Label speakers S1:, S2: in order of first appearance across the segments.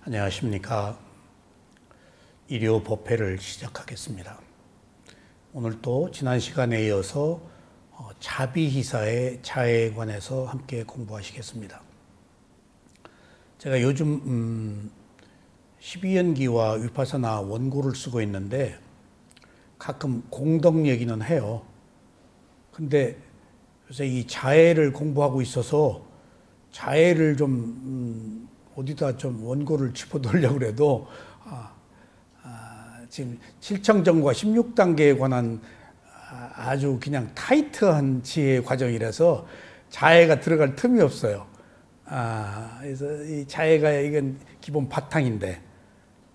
S1: 안녕하십니까. 일요법회를 시작하겠습니다. 오늘도 지난 시간에 이어서 자비희사의 자애에 관해서 함께 공부하시겠습니다. 제가 요즘 12연기와 위파사나 원고를 쓰고 있는데 가끔 공덕 얘기는 해요. 근데 요새 이 자애를 공부하고 있어서 자애를 좀 어디다 좀 원고를 짚어놓으려고 그래도 지금 7청정과 16단계에 관한 아주 그냥 타이트한 지혜 과정이라서 자애가 들어갈 틈이 없어요. 그래서 이 자애가 이건 기본 바탕인데,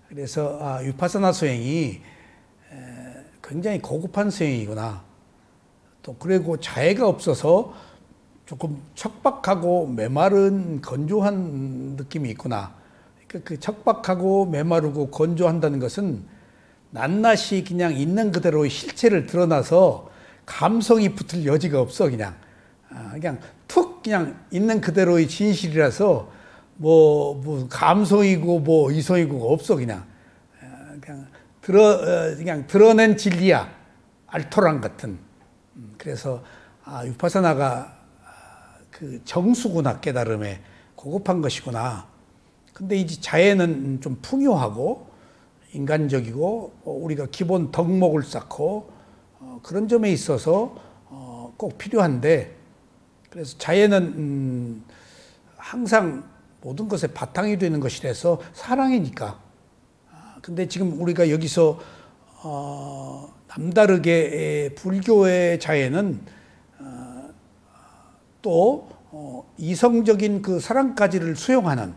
S1: 그래서 위파사나 수행이 굉장히 고급한 수행이구나. 또 그리고 자애가 없어서 조금 척박하고 메마른 건조한 느낌이 있구나. 그 척박하고 메마르고 건조한다는 것은 낱낱이 그냥 있는 그대로의 실체를 드러나서 감성이 붙을 여지가 없어. 그냥 툭 그냥 있는 그대로의 진실이라서 뭐 감성이고 뭐 이성이고가 없어. 그냥 드러낸 진리야. 알토란 같은. 그래서 위파사나가 그 정수구나. 깨달음에 고급한 것이구나. 근데 이제 자애는 좀 풍요하고 인간적이고 우리가 기본 덕목을 쌓고 그런 점에 있어서 꼭 필요한데, 그래서 자애는 항상 모든 것의 바탕이 되는 것이라서 사랑이니까. 근데 지금 우리가 여기서 남다르게 불교의 자애는 또 이성적인 그 사랑까지를 수용하는,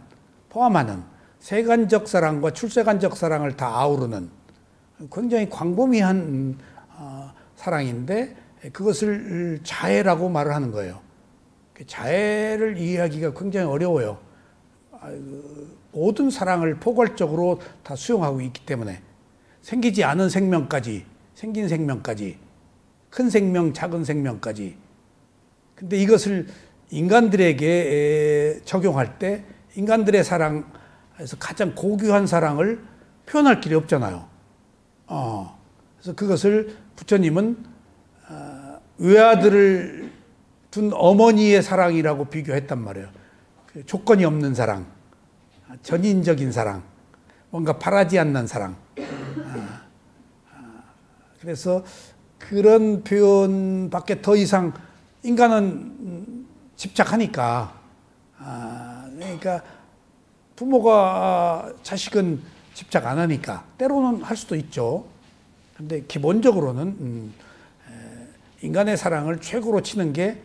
S1: 포함하는 세간적 사랑과 출세간적 사랑을 다 아우르는 굉장히 광범위한 사랑인데, 그것을 자애라고 말을 하는 거예요. 자애를 이해하기가 굉장히 어려워요. 모든 사랑을 포괄적으로 다 수용하고 있기 때문에, 생기지 않은 생명까지, 생긴 생명까지, 큰 생명, 작은 생명까지. 근데 이것을 인간들에게 적용할 때 인간들의 사랑에서 가장 고귀한 사랑을 표현할 길이 없잖아요. 그래서 그것을 부처님은 외아들을 둔 어머니의 사랑이라고 비교했단 말이에요. 그 조건이 없는 사랑, 전인적인 사랑, 뭔가 바라지 않는 사랑. 그래서 그런 표현밖에 더 이상 인간은 집착하니까. 그러니까 부모가 자식은 집착 안 하니까 때로는 할 수도 있죠. 근데 기본적으로는 인간의 사랑을 최고로 치는 게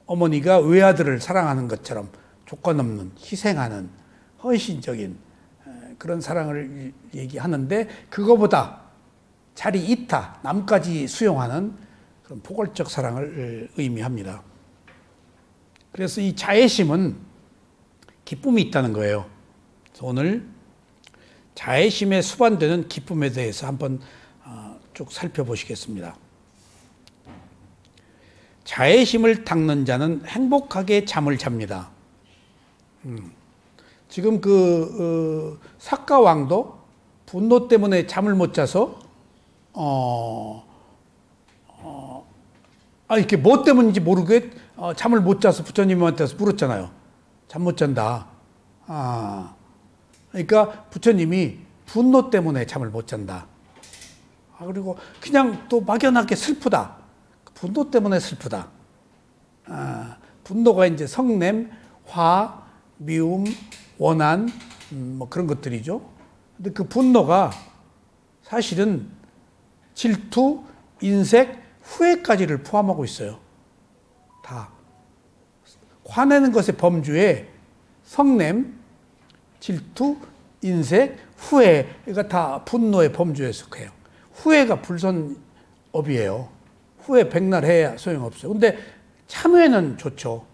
S1: 어머니가 외아들을 사랑하는 것처럼 조건 없는, 희생하는, 헌신적인 그런 사랑을 얘기하는데, 그거보다 자리 이타, 남까지 수용하는 그런 포괄적 사랑을 의미합니다. 그래서 이 자애심은 기쁨이 있다는 거예요. 그래서 오늘 자애심에 수반되는 기쁨에 대해서 한번 쭉 살펴보시겠습니다. 자애심을 닦는 자는 행복하게 잠을 잡니다. 지금 사가왕도 분노 때문에 잠을 못 자서 이렇게 뭐 때문인지 모르게 잠을 못 자서 부처님한테서 물었잖아요. 잠 못 잔다. 그러니까 부처님이 분노 때문에 잠을 못 잔다. 그리고 그냥 또 막연하게 슬프다. 분노 때문에 슬프다. 분노가 이제 성냄, 화, 미움, 원한, 뭐 그런 것들이죠. 근데 그 분노가 사실은 질투, 인색, 후회까지를 포함하고 있어요. 다. 화내는 것의 범주에 성냄, 질투, 인색, 후회가 다 분노의 범주에 속해요. 후회가 불선업이에요. 후회 백날 해야 소용없어요. 근데 참회는 좋죠.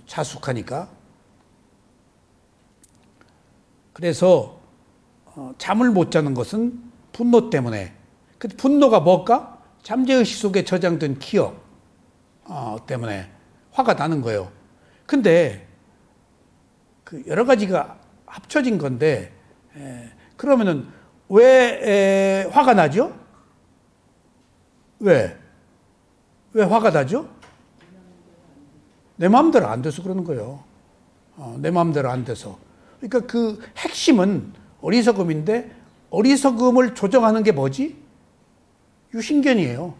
S1: 자숙하니까. 그래서 잠을 못 자는 것은 분노 때문에. 그 분노가 뭘까? 잠재의식 속에 저장된 기억 때문에 화가 나는 거예요. 근데 그 여러 가지가 합쳐진 건데, 그러면은 왜 화가 나죠? 왜 화가 나죠? 내 마음대로 안 돼서 그러는 거예요. 내 마음대로 안 돼서. 그러니까 그 핵심은 어리석음인데, 어리석음을 조정하는 게 뭐지? 유신견이에요.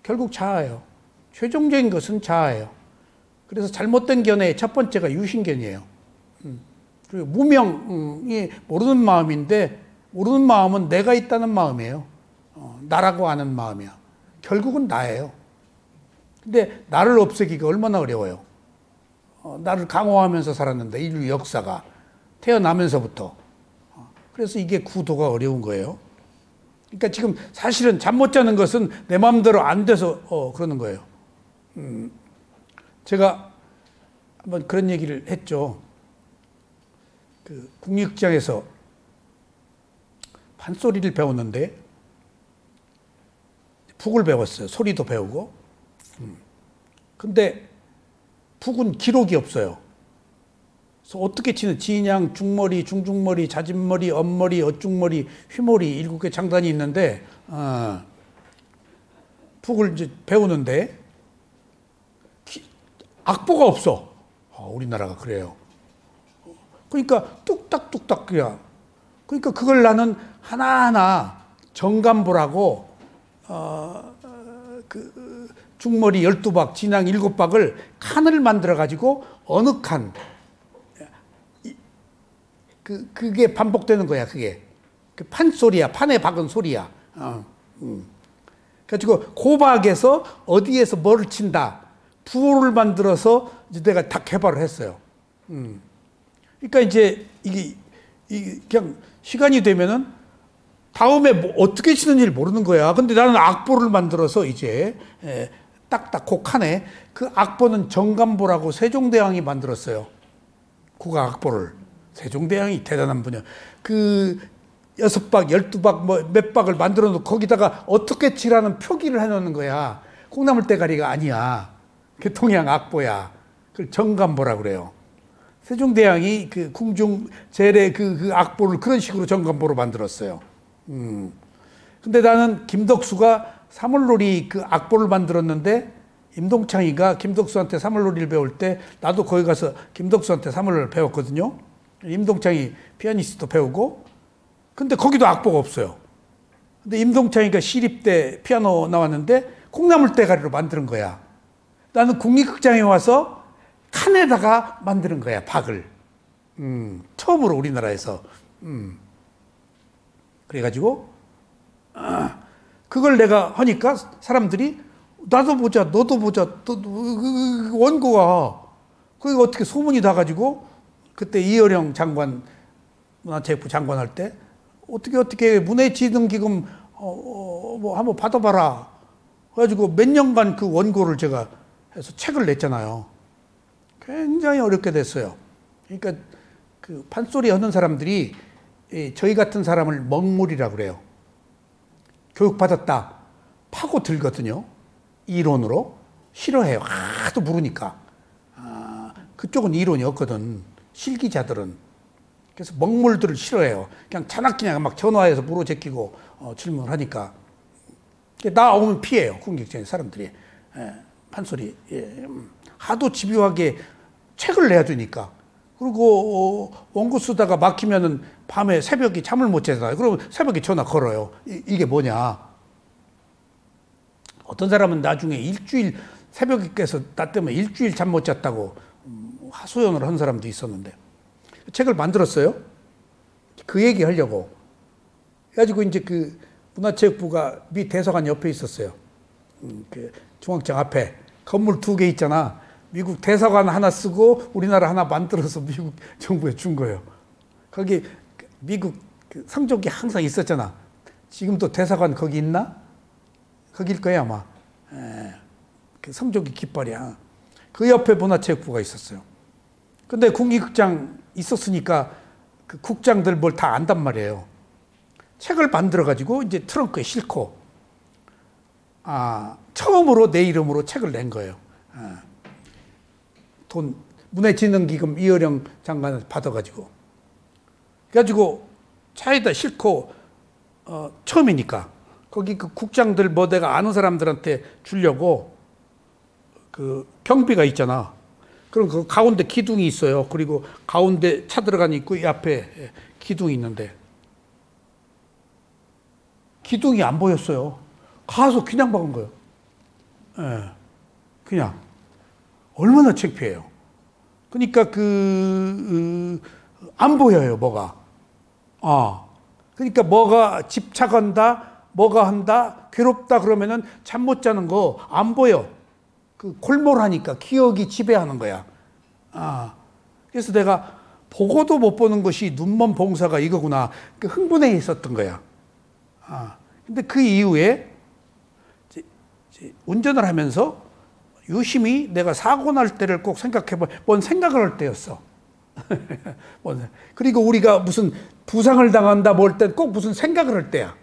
S1: 결국 자아예요. 최종적인 것은 자아예요. 그래서 잘못된 견해의 첫 번째가 유신견이에요. 그리고 무명이 모르는 마음인데, 모르는 마음은 내가 있다는 마음이에요. 나라고 하는 마음이야. 결국은 나예요. 근데 나를 없애기가 얼마나 어려워요. 나를 강화하면서 살았는데, 인류 역사가 태어나면서부터. 그래서 이게 구도가 어려운 거예요. 그러니까 지금 사실은 잠 못 자는 것은 내 마음대로 안 돼서 그러는 거예요. 제가 한번 그런 얘기를 했죠. 그 국립극장에서 판소리를 배웠는데, 북을 배웠어요. 소리도 배우고. 근데 북은 기록이 없어요. 그래서 어떻게 치는 진양, 중머리, 중중머리, 자진머리, 엄머리, 어중머리, 휘머리 7개 장단이 있는데, 북을 이제 배우는데 악보가 없어. 우리나라가 그래요. 그러니까 뚝딱뚝딱 그냥. 그러니까 그걸 나는 하나하나 정감보라고 그 중머리 12박, 진양 7박을 칸을 만들어 가지고 어느 칸 그게 반복되는 거야. 그게 그 판소리야. 판에 박은 소리야. 그래가지고 고박에서 어디에서 뭐를 친다. 부호를 만들어서 이제 내가 다 개발을 했어요. 그러니까 이제 이게 그냥 시간이 되면은 다음에 뭐 어떻게 치는지 모르는 거야. 근데 나는 악보를 만들어서 이제 딱딱 그 칸에 그 악보는 정감보라고 세종대왕이 만들었어요. 국악 악보를. 세종대왕이 대단한 분이야. 그 6박, 12박 뭐 몇 박을 만들어 놓고 거기다가 어떻게 칠하는 표기를 해 놓는 거야. 콩나물 대가리가 아니야. 그 동양 악보야. 그걸 정감보라고 그래요. 세종대왕이 그 궁중 제례 그 악보를 그런 식으로 정감보로 만들었어요. 근데 나는 김덕수가 사물놀이 그 악보를 만들었는데, 임동창이가 김덕수한테 사물놀이를 배울 때 나도 거기 가서 김덕수한테 사물놀이를 배웠거든요. 임동창이 피아니스트도 배우고. 근데 거기도 악보가 없어요. 근데 임동창이가 시립 때 피아노 나왔는데 콩나물 대가리로 만드는 거야. 나는 국립극장에 와서 칸에다가 만드는 거야, 박을. 처음으로 우리나라에서. 그래가지고 그걸 내가 하니까 사람들이 나도 보자, 너도 보자, 원고가 그게 어떻게 소문이 나가지고, 그때 이어령 장관, 문화체육부 장관 할 때 어떻게 문해지능기금 뭐 한번 받아봐라. 그래가지고 몇 년간 그 원고를 제가 해서 책을 냈잖아요. 굉장히 어렵게 됐어요. 그러니까 그 판소리 하는 사람들이 저희 같은 사람을 먹물이라고 그래요. 교육받았다 파고 들거든요. 이론으로. 싫어해요. 하도 모르니까. 그쪽은 이론이 없거든. 실기자들은. 그래서 먹물들을 싫어해요. 그냥 자나그냥 막 전화해서 물어 제끼고 질문하니까. 나 오면 피해요. 국립극장의 사람들이. 판소리. 하도 집요하게 책을 내야 되니까. 그리고 원고 쓰다가 막히면은 밤에 새벽에 잠을 못 자잖아요. 그러면 새벽에 전화 걸어요. 이게 뭐냐. 어떤 사람은 나중에 일주일 새벽에 깨서 나 때문에 일주일 잠 못 잤다고 하소연을 한 사람도 있었는데, 책을 만들었어요. 그 얘기 하려고. 그래가지고 이제 그 문화체육부가 미 대사관 옆에 있었어요. 그 중앙청 앞에 건물 2개 있잖아. 미국 대사관 하나 쓰고 우리나라 하나 만들어서 미국 정부에 준 거예요. 거기 미국 성적이 항상 있었잖아. 지금도 대사관 거기 있나? 거길 거야 아마. 그 성적이 깃발이야. 그 옆에 문화체육부가 있었어요. 근데 국립극장 있었으니까 그 국장들 뭘 다 안단 말이에요. 책을 만들어 가지고 이제 트렁크에 싣고 처음으로 내 이름으로 책을 낸 거예요. 돈 문해진흥기금 이어령 장관을 받아가지고. 그래가지고 차에다 싣고, 처음이니까. 거기 그 국장들 뭐 내가 아는 사람들한테 주려고 그 경비가 있잖아. 그럼 그 가운데 기둥이 있어요. 그리고 가운데 차 들어가니 있고 이 앞에 기둥이 있는데 기둥이 안 보였어요. 가서 그냥 박은 거예요. 예, 그냥. 얼마나 창피해요. 그러니까 안 보여요, 뭐가. 그러니까 뭐가 집착한다, 뭐가 한다, 괴롭다 그러면은 잠 못 자는 거 안 보여. 그 골몰하니까 기억이 지배하는 거야. 그래서 내가 보고도 못 보는 것이 눈먼 봉사가 이거구나. 그 흥분해 있었던 거야. 근데 그 이후에 운전을 하면서 유심히 내가 사고 날 때를 꼭 뭔 생각을 할 때였어. 그리고 우리가 무슨 부상을 당한다 뭘 때 꼭 무슨 생각을 할 때야.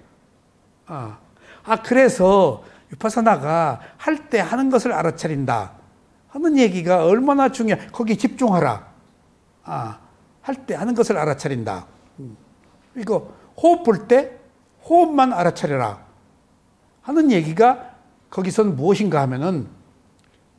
S1: 그래서 위파사나가 할 때 하는 것을 알아차린다 하는 얘기가 얼마나 거기 집중하라. 할 때 하는 것을 알아차린다. 이거 호흡 볼 때 호흡만 알아차려라 하는 얘기가 거기서는 무엇인가 하면은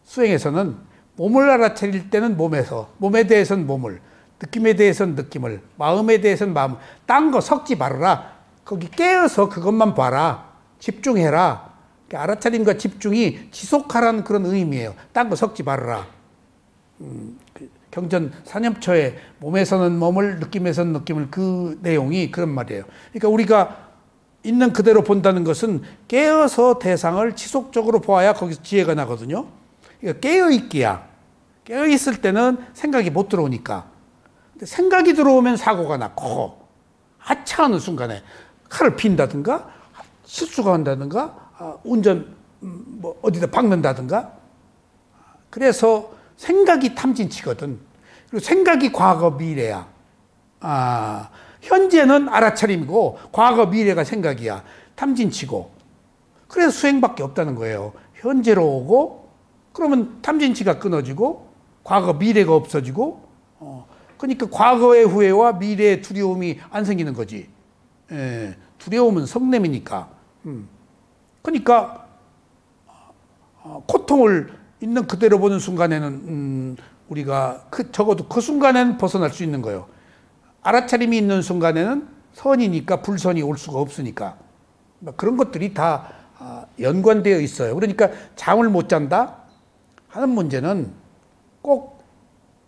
S1: 수행에서는 몸을 알아차릴 때는 몸에 대해서는 몸을, 느낌에 대해서는 느낌을, 마음에 대해서는 마음, 딴 거 섞지 말아라. 거기 깨어서 그것만 봐라. 집중해라. 알아차림과 집중이 지속하라는 그런 의미예요. 딴 거 섞지 말아라. 경전 사념처에 몸에서는 몸을, 느낌에서는 느낌을, 그 내용이 그런 말이에요. 그러니까 우리가 있는 그대로 본다는 것은 깨어서 대상을 지속적으로 보아야 거기서 지혜가 나거든요. 그러니까 깨어있기야. 깨어있을 때는 생각이 못 들어오니까. 근데 생각이 들어오면 사고가 났고, 하차하는 순간에 칼을 핀다든가, 실수가 한다든가, 운전 뭐 어디다 박는다든가. 그래서 생각이 탐진치거든. 그리고 생각이 과거 미래야. 현재는 알아차림이고 과거 미래가 생각이야. 탐진치고. 그래서 수행밖에 없다는 거예요. 현재로 오고 그러면 탐진치가 끊어지고 과거 미래가 없어지고 그러니까 과거의 후회와 미래의 두려움이 안 생기는 거지. 두려움은 성냄이니까. 그러니까 고통을 있는 그대로 보는 순간에는 우리가 적어도 그 순간에는 벗어날 수 있는 거예요. 알아차림이 있는 순간에는 선이니까 불선이 올 수가 없으니까. 그런 것들이 다 연관되어 있어요. 그러니까 잠을 못 잔다 하는 문제는 꼭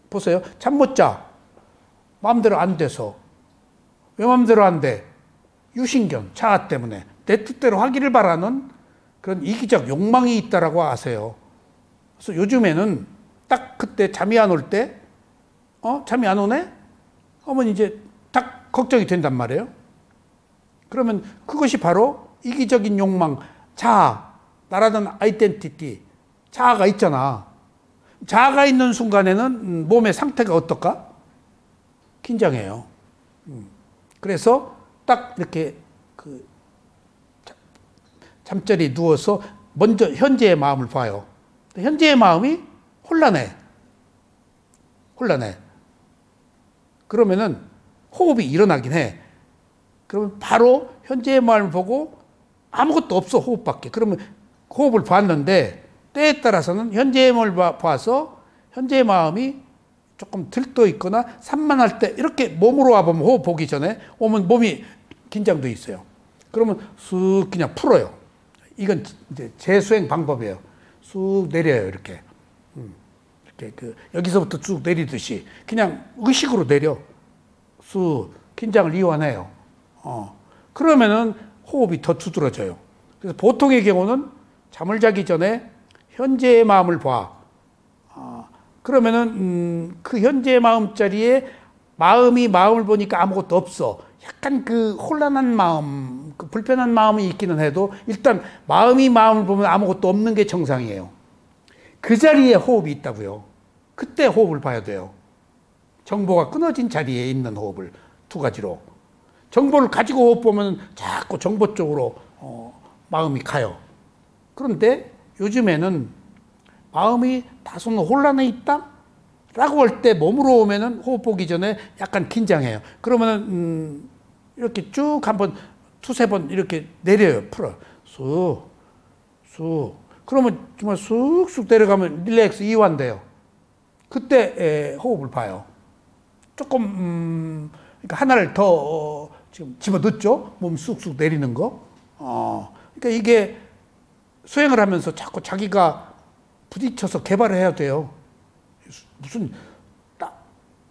S1: 보세요. 잠 못 자. 마음대로 안 돼서. 왜 마음대로 안 돼? 유신경, 자아 때문에. 내 뜻대로 하기를 바라는 그런 이기적 욕망이 있다라고 아세요. 그래서 요즘에는 딱 그때 잠이 안 올 때, 잠이 안 오네? 하면 이제 딱 걱정이 된단 말이에요. 그러면 그것이 바로 이기적인 욕망, 자아, 나라는 아이덴티티, 자아가 있잖아. 자아가 있는 순간에는 몸의 상태가 어떨까? 긴장해요. 그래서 딱 이렇게 잠자리에 누워서 먼저 현재의 마음을 봐요. 현재의 마음이 혼란해. 그러면은 호흡이 일어나긴 해. 그러면 바로 현재의 마음을 보고 아무것도 없어, 호흡밖에. 그러면 호흡을 봤는데 때에 따라서는 현재의 마음을 봐서 현재의 마음이 조금 들떠 있거나 산만할 때 이렇게 몸으로 와보면 호흡 보기 전에 오면 몸이 긴장돼 있어요. 그러면 쑥 그냥 풀어요. 이건 이제 재수행 방법이에요. 쑥 내려요, 이렇게. 이렇게 여기서부터 쭉 내리듯이 그냥 의식으로 내려. 쑥 긴장을 이완해요. 그러면은 호흡이 더 두드러져요. 그래서 보통의 경우는 잠을 자기 전에 현재의 마음을 봐. 그러면은 그 현재의 마음자리에 마음이 마음을 보니까 아무것도 없어. 약간 그 혼란한 마음, 그 불편한 마음이 있기는 해도 일단 마음이 마음을 보면 아무것도 없는 게 정상이에요. 그 자리에 호흡이 있다고요. 그때 호흡을 봐야 돼요. 정보가 끊어진 자리에 있는 호흡을 두 가지로. 정보를 가지고 호흡 보면 자꾸 정보 쪽으로 마음이 가요. 그런데 요즘에는 마음이 다소 혼란해 있다? 라고 할 때 몸으로 오면은 호흡 보기 전에 약간 긴장해요. 그러면은 이렇게 쭉 한번 두세 번 이렇게 내려요. 풀어. 쑥, 쑥. 그러면 정말 쑥쑥 내려가면 릴렉스 이완돼요. 그때 호흡을 봐요. 조금 그러니까 하나를 더 지금 집어넣죠. 몸 쑥쑥 내리는 거. 그러니까 이게 수행을 하면서 자꾸 자기가 부딪혀서 개발을 해야 돼요. 무슨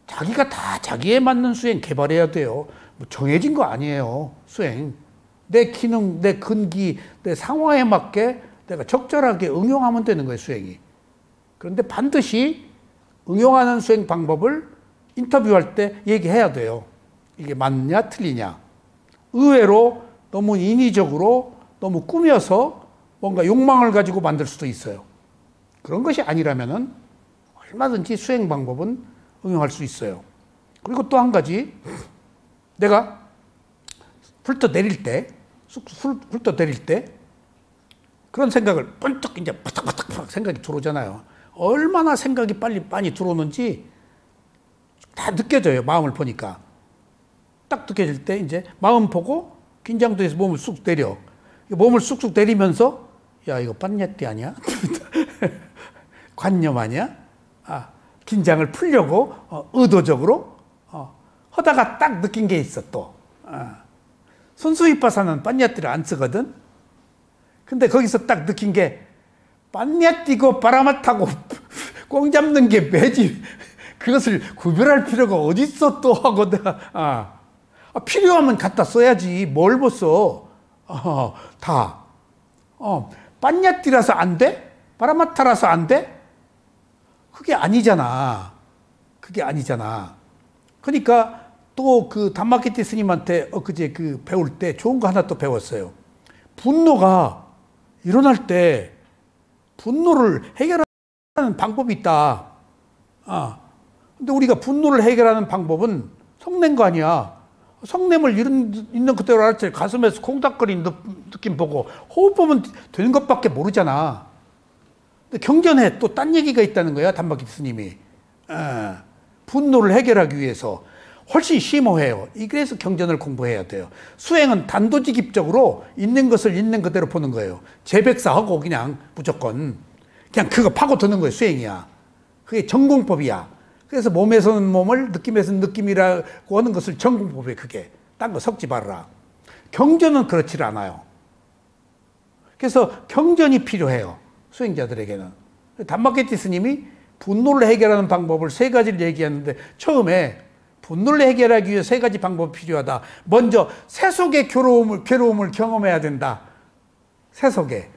S1: 자기가 다 자기에 맞는 수행 개발해야 돼요. 뭐 정해진 거 아니에요. 수행. 내 기능, 내 근기, 내 상황에 맞게 내가 적절하게 응용하면 되는 거예요, 수행이. 그런데 반드시 응용하는 수행 방법을 인터뷰할 때 얘기해야 돼요. 이게 맞냐, 틀리냐. 의외로 너무 인위적으로 너무 꾸며서 뭔가 욕망을 가지고 만들 수도 있어요. 그런 것이 아니라면은 얼마든지 수행 방법은 응용할 수 있어요. 그리고 또 한 가지, 내가 훑어 내릴 때, 훑어 내릴 때, 그런 생각을 번뜩 이제 바닥바닥 생각이 들어오잖아요. 얼마나 생각이 빨리 많이 들어오는지 다 느껴져요. 마음을 보니까. 딱 느껴질 때 이제 마음 보고 긴장도 해서 몸을 쑥 내려. 몸을 쑥쑥 내리면서 야, 이거 빤예띠 아니야? 관념 아니야? 긴장을 풀려고 의도적으로 하다가 딱 느낀 게 있어 또. 손수입바사는 빤예띠를 안 쓰거든. 근데 거기서 딱 느낀 게 빤예띠고 바라마타고 꽁 잡는 게 매지. 그것을 구별할 필요가 어딨어 또 하고 내가 필요하면 갖다 써야지. 뭘 못 써. 다. 빤예띠라서 안 돼? 바라마타라서 안 돼? 그게 아니잖아. 그게 아니잖아. 그러니까 또 그 담마키티 스님한테 엊그제 그 배울 때 좋은 거 하나 또 배웠어요. 분노가 일어날 때 분노를 해결하는 방법이 있다. 근데 우리가 분노를 해결하는 방법은 성낸 거 아니야. 성냄을 있는 그대로 알았지. 가슴에서 콩닥거리는 느낌 보고 호흡 보면 되는 것밖에 모르잖아. 근데 경전에 또 딴 얘기가 있다는 거야. 담마키티 스님이. 분노를 해결하기 위해서 훨씬 심오해요. 그래서 경전을 공부해야 돼요. 수행은 단도직입적으로 있는 것을 있는 그대로 보는 거예요. 재백사하고 그냥 무조건 그냥 그거 파고드는 거예요. 수행이야. 그게 전공법이야. 그래서 몸에서는 몸을 느낌에서는 느낌이라고 하는 것을 전공법이에요. 그게 딴 거 섞지 말아라. 경전은 그렇지 않아요. 그래서 경전이 필요해요. 수행자들에게는. 담마키티 스님이 분노를 해결하는 방법을 세 가지를 얘기했는데 처음에 분노를 해결하기 위해 세 가지 방법이 필요하다. 먼저 세속의 괴로움을 경험해야 된다. 세속에.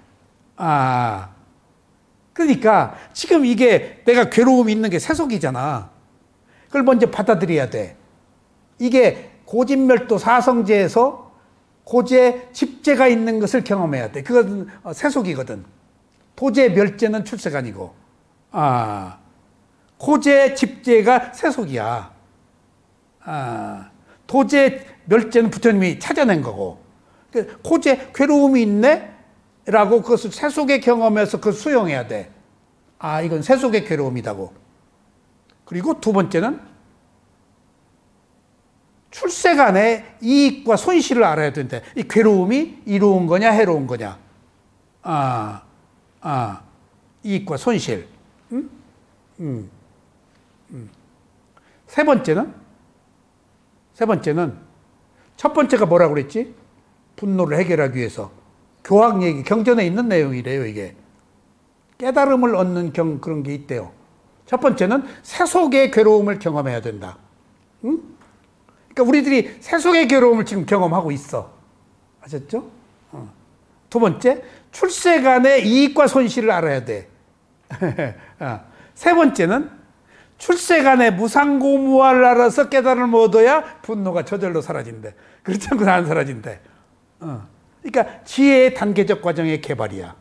S1: 그러니까 지금 이게 내가 괴로움이 있는 게 세속이잖아. 그걸 먼저 받아들여야 돼. 이게 고진멸도 사성제에서 고제 집제가 있는 것을 경험해야 돼. 그건 세속이거든. 도제 멸제는 출세가 아니고. 고제 집제가 세속이야. 도제 멸제는 부처님이 찾아낸 거고. 고제 괴로움이 있네? 라고 그것을 세속의 경험에서 그걸 수용해야 돼. 이건 세속의 괴로움이다고. 그리고 두 번째는 출세간의 이익과 손실을 알아야 된대. 이 괴로움이 이로운 거냐, 해로운 거냐. 이익과 손실. 세 번째는 첫 번째가 뭐라고 그랬지? 분노를 해결하기 위해서. 교학 얘기, 경전에 있는 내용이래요, 이게. 깨달음을 얻는 그런 게 있대요. 첫 번째는 세속의 괴로움을 경험해야 된다. 그러니까 우리들이 세속의 괴로움을 지금 경험하고 있어. 아셨죠? 두 번째, 출세간의 이익과 손실을 알아야 돼. 세 번째는 출세간의 무상고무화를 알아서 깨달음을 얻어야 분노가 저절로 사라진대. 그렇지 않고는 안 사라진대. 그러니까 지혜의 단계적 과정의 개발이야.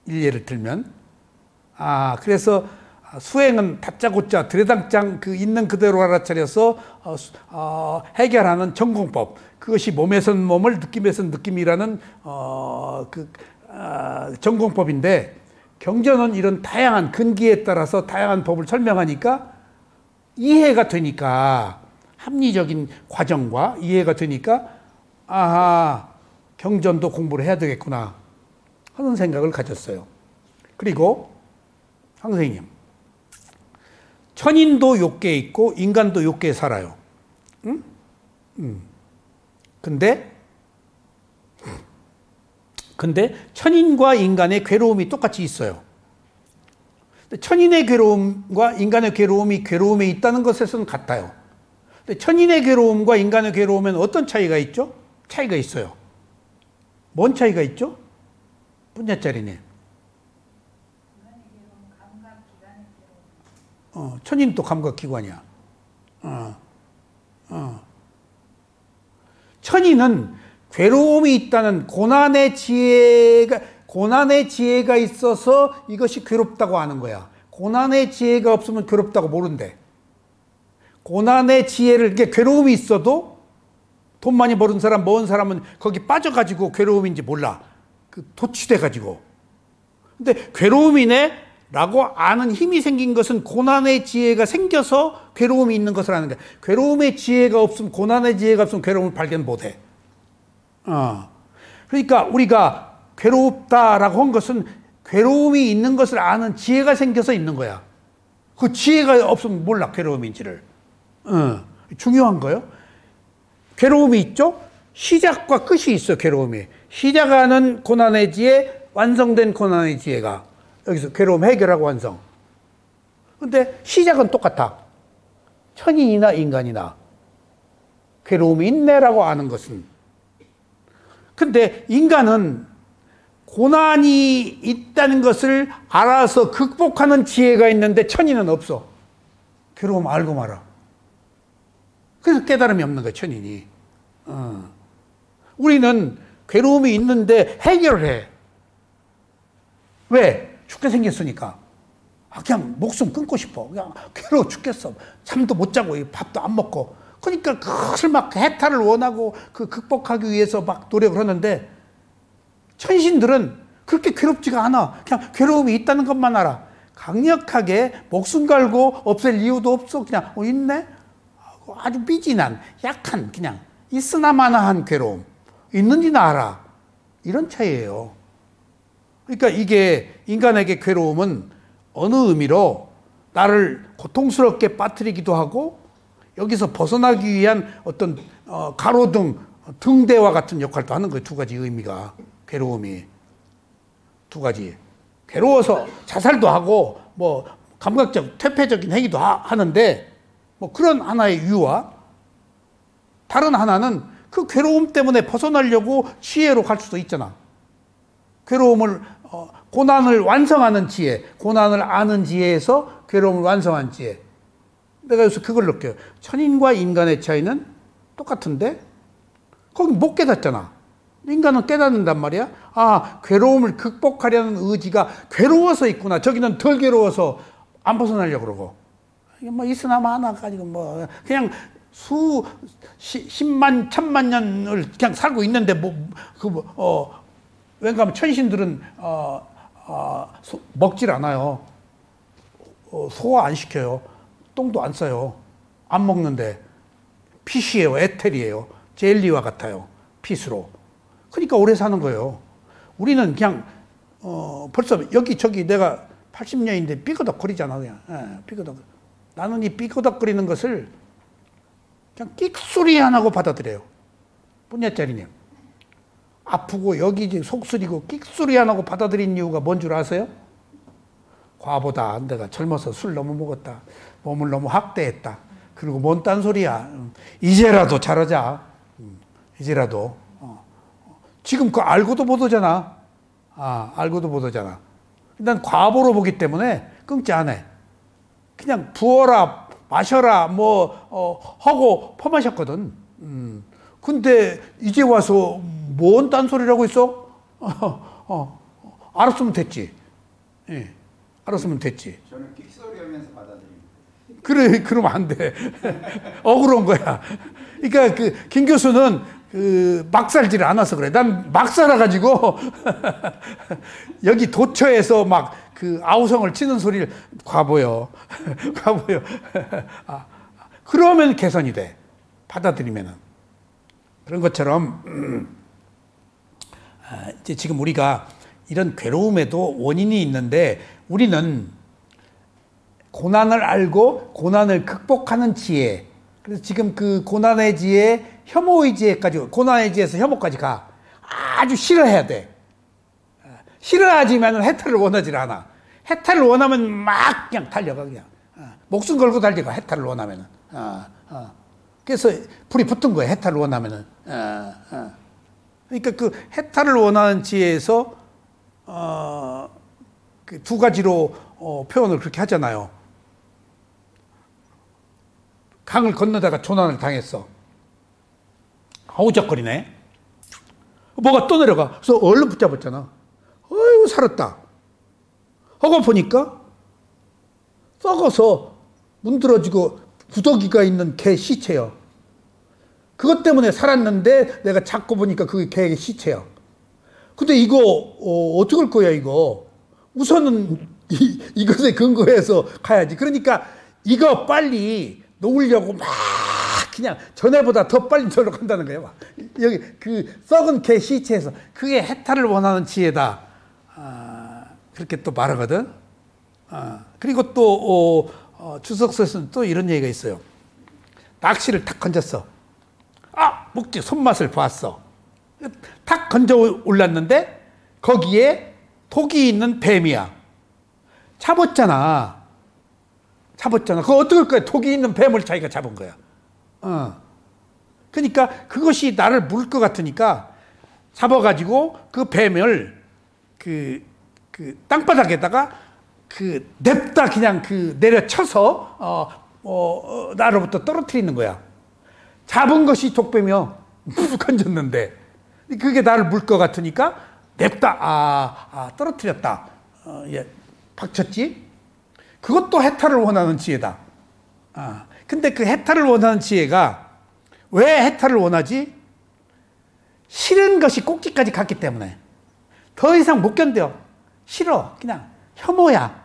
S1: 일례를 들면. 그래서 수행은 다짜고짜 들여당장 그 있는 그대로 알아차려서 해결하는 전공법. 그것이 몸에선 몸을 느낌에선 느낌이라는 전공법인데 경전은 이런 다양한 근기에 따라서 다양한 법을 설명하니까 이해가 되니까 합리적인 과정과 이해가 되니까 아하, 경전도 공부를 해야 되겠구나 하는 생각을 가졌어요. 그리고 선생님, 천인도 욕계에 있고 인간도 욕계에 살아요. 응? 근데 천인과 인간의 괴로움이 똑같이 있어요. 천인의 괴로움과 인간의 괴로움이 괴로움에 있다는 것에서는 같아요. 근데 천인의 괴로움과 인간의 괴로움에는 어떤 차이가 있죠? 차이가 있어요. 뭔 차이가 있죠? 분야짜리네. 천인도 감각기관이야. 천인은 괴로움이 있다는 고난의 지혜가 있어서 이것이 괴롭다고 하는 거야. 고난의 지혜가 없으면 괴롭다고 모른대. 고난의 지혜를, 이게 괴로움이 있어도 돈 많이 버는 사람, 먼 사람은 거기 빠져가지고 괴로움인지 몰라. 도취돼가지고. 근데 괴로움이네? 라고 아는 힘이 생긴 것은 고난의 지혜가 생겨서 괴로움이 있는 것을 아는 거야. 괴로움의 지혜가 없으면, 고난의 지혜가 없으면 괴로움을 발견 못해. 그러니까 우리가 괴롭다라고 한 것은 괴로움이 있는 것을 아는 지혜가 생겨서 있는 거야. 그 지혜가 없으면 몰라, 괴로움인지를. 중요한 거예요. 괴로움이 있죠? 시작과 끝이 있어, 괴로움이. 시작하는 고난의 지혜, 완성된 고난의 지혜가. 여기서 괴로움 해결하고 완성. 근데 시작은 똑같아. 천인이나 인간이나. 괴로움이 있네라고 아는 것은. 근데 인간은 고난이 있다는 것을 알아서 극복하는 지혜가 있는데 천인은 없어. 괴로움 알고 말아. 그래서 깨달음이 없는 거야, 천인이. 우리는 괴로움이 있는데 해결을 해. 왜? 죽게 생겼으니까. 그냥 목숨 끊고 싶어. 그냥 괴로워 죽겠어. 잠도 못 자고 밥도 안 먹고. 그러니까 그걸 막 해탈을 원하고 그 극복하기 위해서 막 노력을 하는데 천신들은 그렇게 괴롭지가 않아. 그냥 괴로움이 있다는 것만 알아. 강력하게 목숨 걸고 없앨 이유도 없어. 그냥 있네? 아주 미진한 약한 그냥 있으나마나한 괴로움. 있는지는 알아. 이런 차이예요. 그러니까 이게 인간에게 괴로움은 어느 의미로 나를 고통스럽게 빠뜨리기도 하고 여기서 벗어나기 위한 어떤 가로등, 등대와 같은 역할도 하는 거예요. 두 가지 의미가. 괴로움이. 두 가지. 괴로워서 자살도 하고 뭐 감각적, 퇴폐적인 행위도 하는데 뭐 그런 하나의 이유와 다른 하나는 그 괴로움 때문에 벗어나려고 지혜로 갈 수도 있잖아. 괴로움을 고난을 완성하는 지혜, 고난을 아는 지혜에서 괴로움을 완성한 지혜. 내가 여기서 그걸 느껴요. 천인과 인간의 차이는 똑같은데 거기 못 깨닫잖아. 인간은 깨닫는단 말이야. 괴로움을 극복하려는 의지가 괴로워서 있구나. 저기는 덜 괴로워서 안 벗어나려고 그러고. 이게 뭐 있으나 마나 가지고 뭐 그냥 십만 천만 년을 그냥 살고 있는데 왠가 천신들은 먹질 않아요. 소화 안 시켜요. 똥도 안 싸요. 안 먹는데 핏이에요. 에텔이에요. 젤리와 같아요. 핏으로. 그러니까 오래 사는 거예요. 우리는 그냥 벌써 여기저기 내가 80년인데 삐그덕거리잖아. 그냥. 삐그덕. 나는 이 삐그덕거리는 것을 그냥 끽소리 안 하고 받아들여요. 분야짜리님. 아프고 여기 속쓰리고 끽소리 안 하고 받아들인 이유가 뭔 줄 아세요? 과보다 내가 젊어서 술 너무 먹었다. 몸을 너무 학대했다. 그리고 뭔 딴소리야. 이제라도 잘하자. 이제라도. 지금 그거 알고도 못 오잖아. 알고도 못 오잖아. 난 과보로 보기 때문에 끊지 않아. 그냥 부어라, 마셔라, 하고 퍼마셨거든. 근데 이제 와서 뭔 딴소리라고 있어? 알았으면 됐지. 예. 알았으면 됐지.
S2: 저는 끽소리 하면서 받아들입니다.
S1: 그러면 안 돼. 억울한 거야. 그러니까 김 교수는 막 살지를 않아서 그래. 난 막 살아가지고 여기 도처에서 막 그 아우성을 치는 소리를 과보여. 과보여. 그러면 개선이 돼. 받아들이면은. 그런 것처럼 이제 지금 우리가 이런 괴로움에도 원인이 있는데 우리는 고난을 알고 고난을 극복하는 지혜. 그래서 지금 그 고난의 지혜, 혐오의 지혜까지, 고난의 지혜에서 혐오까지 가. 아주 싫어해야 돼. 싫어하지만 해탈을 원하지 않아. 해탈을 원하면 막 그냥 달려가, 그냥. 목숨 걸고 달려가, 해탈을 원하면은. 그래서 불이 붙은 거야, 해탈을 원하면은. 그러니까 그 해탈을 원하는 지혜에서, 그 두 가지로 표현을 그렇게 하잖아요. 강을 건너다가 조난을 당했어. 허우적거리네. 뭐가 떠내려가. 그래서 얼른 붙잡았잖아. 어이구, 살았다. 하고 보니까 썩어서 문드러지고 구더기가 있는 개 시체요. 그것 때문에 살았는데 내가 잡고 보니까 그게 개의 시체야. 근데 이거 어떻게 할 거야, 이거. 우선은 이것에 근거해서 가야지. 그러니까 이거 빨리 놓으려고 막 그냥 전에보다 더 빨리 저로 간다는 거예요. 막. 여기 그 썩은 개 시체에서 그게 해탈을 원하는 지혜다. 그렇게 또 말하거든. 그리고 또 주석서에서는 또 이런 얘기가 있어요. 낚시를 탁 건졌어. 목지 손맛을 봤어. 탁 건져 올랐는데 거기에 독이 있는 뱀이야. 잡았잖아. 그거 어떻게 할 거야? 독이 있는 뱀을 자기가 잡은 거야. 그러니까 그것이 나를 물 것 같으니까 잡아가지고 그 뱀을 그 땅바닥에다가 냅다 그냥 내려쳐서 나로부터 떨어뜨리는 거야. 잡은 것이 독뱀이요. 건졌는데 그게 나를 물 것 같으니까 냅다 떨어뜨렸다. 예, 박쳤지. 그것도 해탈을 원하는 지혜다. 근데 그 해탈을 원하는 지혜가 왜 해탈을 원하지? 싫은 것이 꼭지까지 갔기 때문에 더 이상 못 견뎌. 싫어. 그냥 혐오야.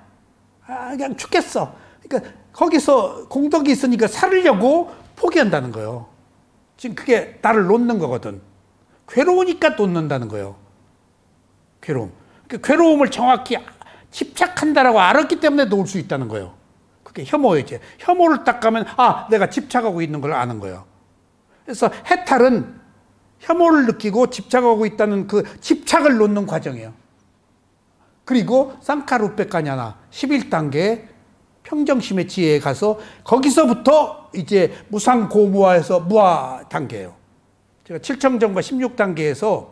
S1: 그냥 죽겠어. 그러니까 거기서 공덕이 있으니까 살으려고 포기한다는 거예요. 지금 그게 나를 놓는 거거든. 괴로우니까 놓는다는 거예요. 괴로움. 그러니까 괴로움을 정확히 집착한다라고 알았기 때문에 놓을 수 있다는 거예요. 그게 혐오이지. 혐오를 딱 가면 내가 집착하고 있는 걸 아는 거예요. 그래서 해탈은 혐오를 느끼고 집착하고 있다는 그 집착을 놓는 과정이에요. 그리고 쌍카루페카냐나 11단계 평정심의 지혜에 가서 거기서부터 이제 무상고무화에서 무화 단계예요. 제가 7청정과 16단계에서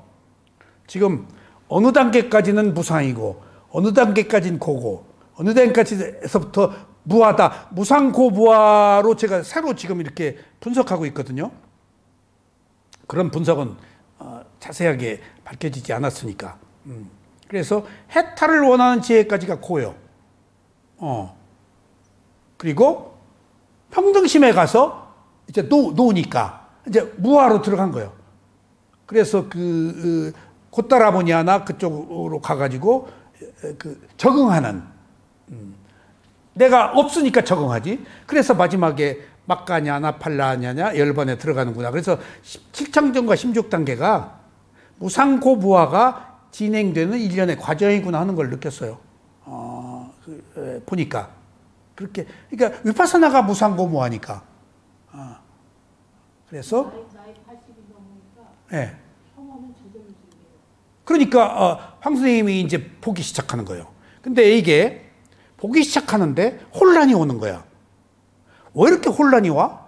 S1: 지금 어느 단계까지는 무상이고 어느 단계까지는 고고 어느 단계까지에서부터 무화다. 무상고무화로 제가 새로 지금 이렇게 분석하고 있거든요. 그런 분석은 자세하게 밝혀지지 않았으니까. 그래서 해탈을 원하는 지혜까지가 고요. 그리고 평등심에 가서 이제 놓으니까 이제 무화로 들어간 거예요. 그래서 곧다라보니아나 그쪽으로 가가지고 적응하는. 내가 없으니까 적응하지. 그래서 마지막에 막가냐나 팔라냐냐 10번에 들어가는구나. 그래서 7청정과 16단계가 무상고무화가 진행되는 일련의 과정이구나 하는 걸 느꼈어요. 보니까. 그렇게. 그러니까 위파사나가 무상고무화니까. 그래서.
S3: 나이 80이 넘으니까.
S1: 예.
S3: 혐오는 저절로 생겨요.
S1: 그러니까, 황 선생님이 이제 보기 시작하는 거예요. 근데 이게 보기 시작하는데 혼란이 오는 거야. 왜 이렇게 혼란이 와?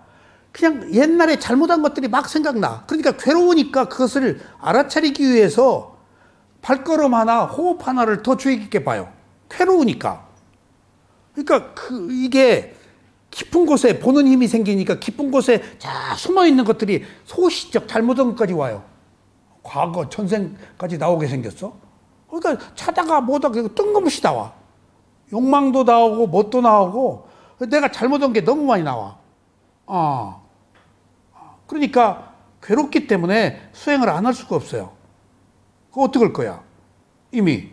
S1: 그냥 옛날에 잘못한 것들이 막 생각나. 그러니까 괴로우니까 그것을 알아차리기 위해서 발걸음 하나, 호흡 하나를 더 주의 깊게 봐요. 괴로우니까. 그러니까 이게 깊은 곳에 보는 힘이 생기니까 깊은 곳에 숨어 있는 것들이 소시적 잘못한 것까지 와요. 과거, 전생까지 나오게 생겼어. 그러니까 찾아가 뭐다 뜬금없이 나와. 욕망도 나오고 뭣도 나오고 내가 잘못한 게 너무 많이 나와. 그러니까 괴롭기 때문에 수행을 안 할 수가 없어요. 그거 어떡할 거야? 이미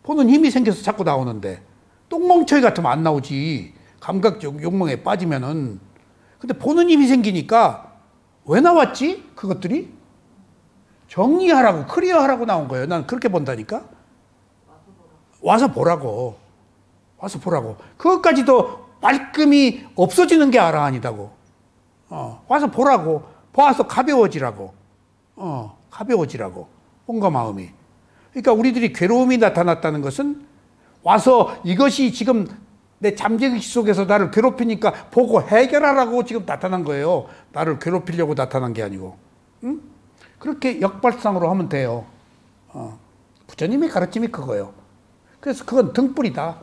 S1: 보는 힘이 생겨서 자꾸 나오는데 똥멍청이 같으면 안 나오지. 감각적 욕망에 빠지면은. 근데 보는 힘이 생기니까 왜 나왔지? 그것들이 정리하라고 클리어하라고 나온 거예요. 난 그렇게 본다니까. 와서 보라고. 와서 보라고. 그것까지도 말끔히 없어지는 게 아라한이다고. 와서 보라고. 봐서 가벼워지라고. 가벼워지라고. 몸과 마음이. 그러니까 우리들이 괴로움이 나타났다는 것은 와서 이것이 지금 내 잠재의식 속에서 나를 괴롭히니까 보고 해결하라고 지금 나타난 거예요. 나를 괴롭히려고 나타난 게 아니고. 응? 그렇게 역발상으로 하면 돼요. 부처님의 가르침이 그거예요. 그래서 그건 등불이다.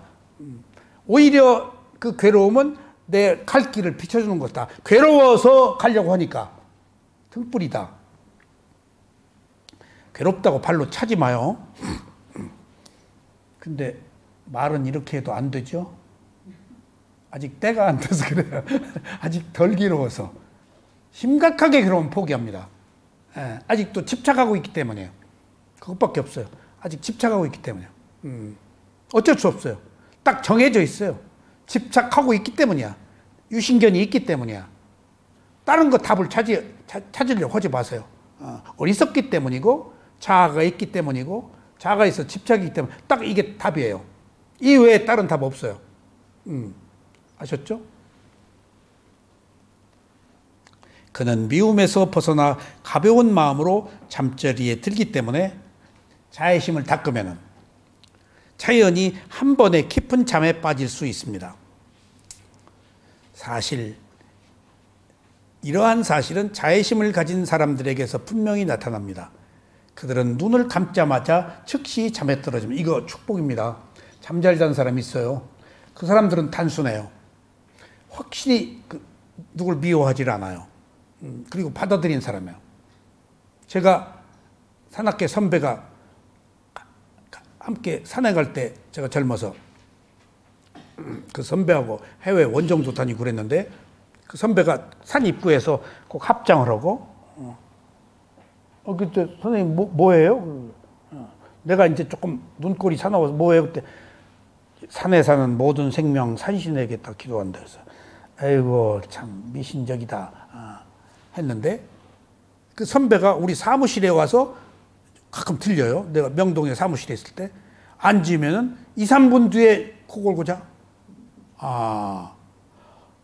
S1: 오히려 그 괴로움은 내 갈 길을 비춰주는 거다. 괴로워서 가려고 하니까 등불이다. 괴롭다고 발로 차지 마요. 근데 말은 이렇게 해도 안 되죠. 아직 때가 안 돼서 그래요. 아직 덜 괴로워서. 심각하게 괴로우면 포기합니다. 아직도 집착하고 있기 때문에요. 그것밖에 없어요. 아직 집착하고 있기 때문에요. 어쩔 수 없어요. 딱 정해져 있어요. 집착하고 있기 때문이야. 유신견이 있기 때문이야. 다른 거 답을 찾으려고 하지 마세요. 어리석기 때문이고 자아가 있기 때문이고 자아가 있어 집착이기 때문에 딱 이게 답이에요. 이 외에 다른 답 없어요. 아셨죠? 그는 미움에서 벗어나 가벼운 마음으로 잠자리에 들기 때문에 자애심을 닦으면 자연히 한 번에 깊은 잠에 빠질 수 있습니다. 사실 이러한 사실은 자애심을 가진 사람들에게서 분명히 나타납니다. 그들은 눈을 감자마자 즉시 잠에 떨어집니다. 이거 축복입니다. 잠 잘 잔 사람이 있어요. 그 사람들은 단순해요. 확실히 누굴 미워하지 않아요. 그리고 받아들인 사람이에요. 제가 산악계 선배가 함께 산에 갈 때 제가 젊어서 그 선배하고 해외 원정도 다니고 그랬는데 그 선배가 산 입구에서 꼭 합장을 하고 그때 선생님 뭐예요? 내가 이제 조금 눈꼴이 사나워서 뭐예요? 그때 산에 사는 모든 생명 산신에게 딱 기도한다 그래서 아이고 참 미신적이다 했는데 그 선배가 우리 사무실에 와서 가끔 들려요. 내가 명동에 사무실에 있을 때 앉으면은 2, 3분 뒤에 코 골고 자.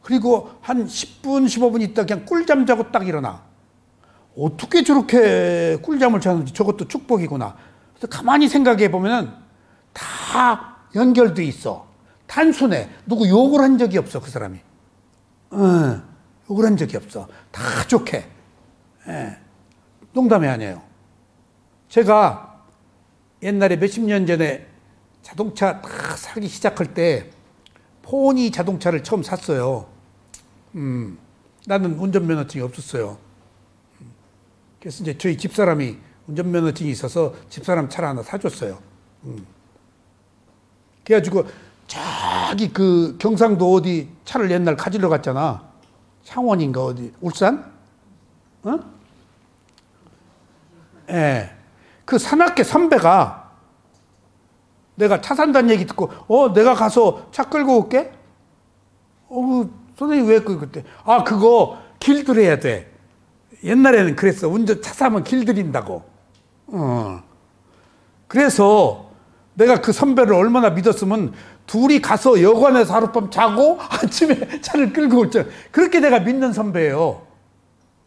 S1: 그리고 한 10분, 15분 있다 그냥 꿀잠 자고 딱 일어나. 어떻게 저렇게 꿀잠을 자는지 저것도 축복이구나. 그래서 가만히 생각해 보면은 다 연결돼 있어. 단순해. 누구 욕을 한 적이 없어, 그 사람이. 욕을 한 적이 없어. 다 좋게. 농담이 아니에요. 제가 옛날에 몇십 년 전에 자동차 딱 사기 시작할 때 포니 자동차를 처음 샀어요. 나는 운전면허증이 없었어요. 그래서 이제 저희 집사람이 운전면허증이 있어서 집사람 차를 하나 사줬어요. 그래가지고 저기 그 경상도 어디 차를 옛날 가지러 갔잖아. 창원인가 어디 울산? 예. 그 산악계 선배가 내가 차 산다는 얘기 듣고 내가 가서 차 끌고 올게? 선생님 왜 그때? 그거 길들여야 돼. 옛날에는 그랬어. 차 사면 길들인다고. 그래서 내가 그 선배를 얼마나 믿었으면 둘이 가서 여관에서 하룻밤 자고 아침에 차를 끌고 올 줄. 그렇게 내가 믿는 선배예요.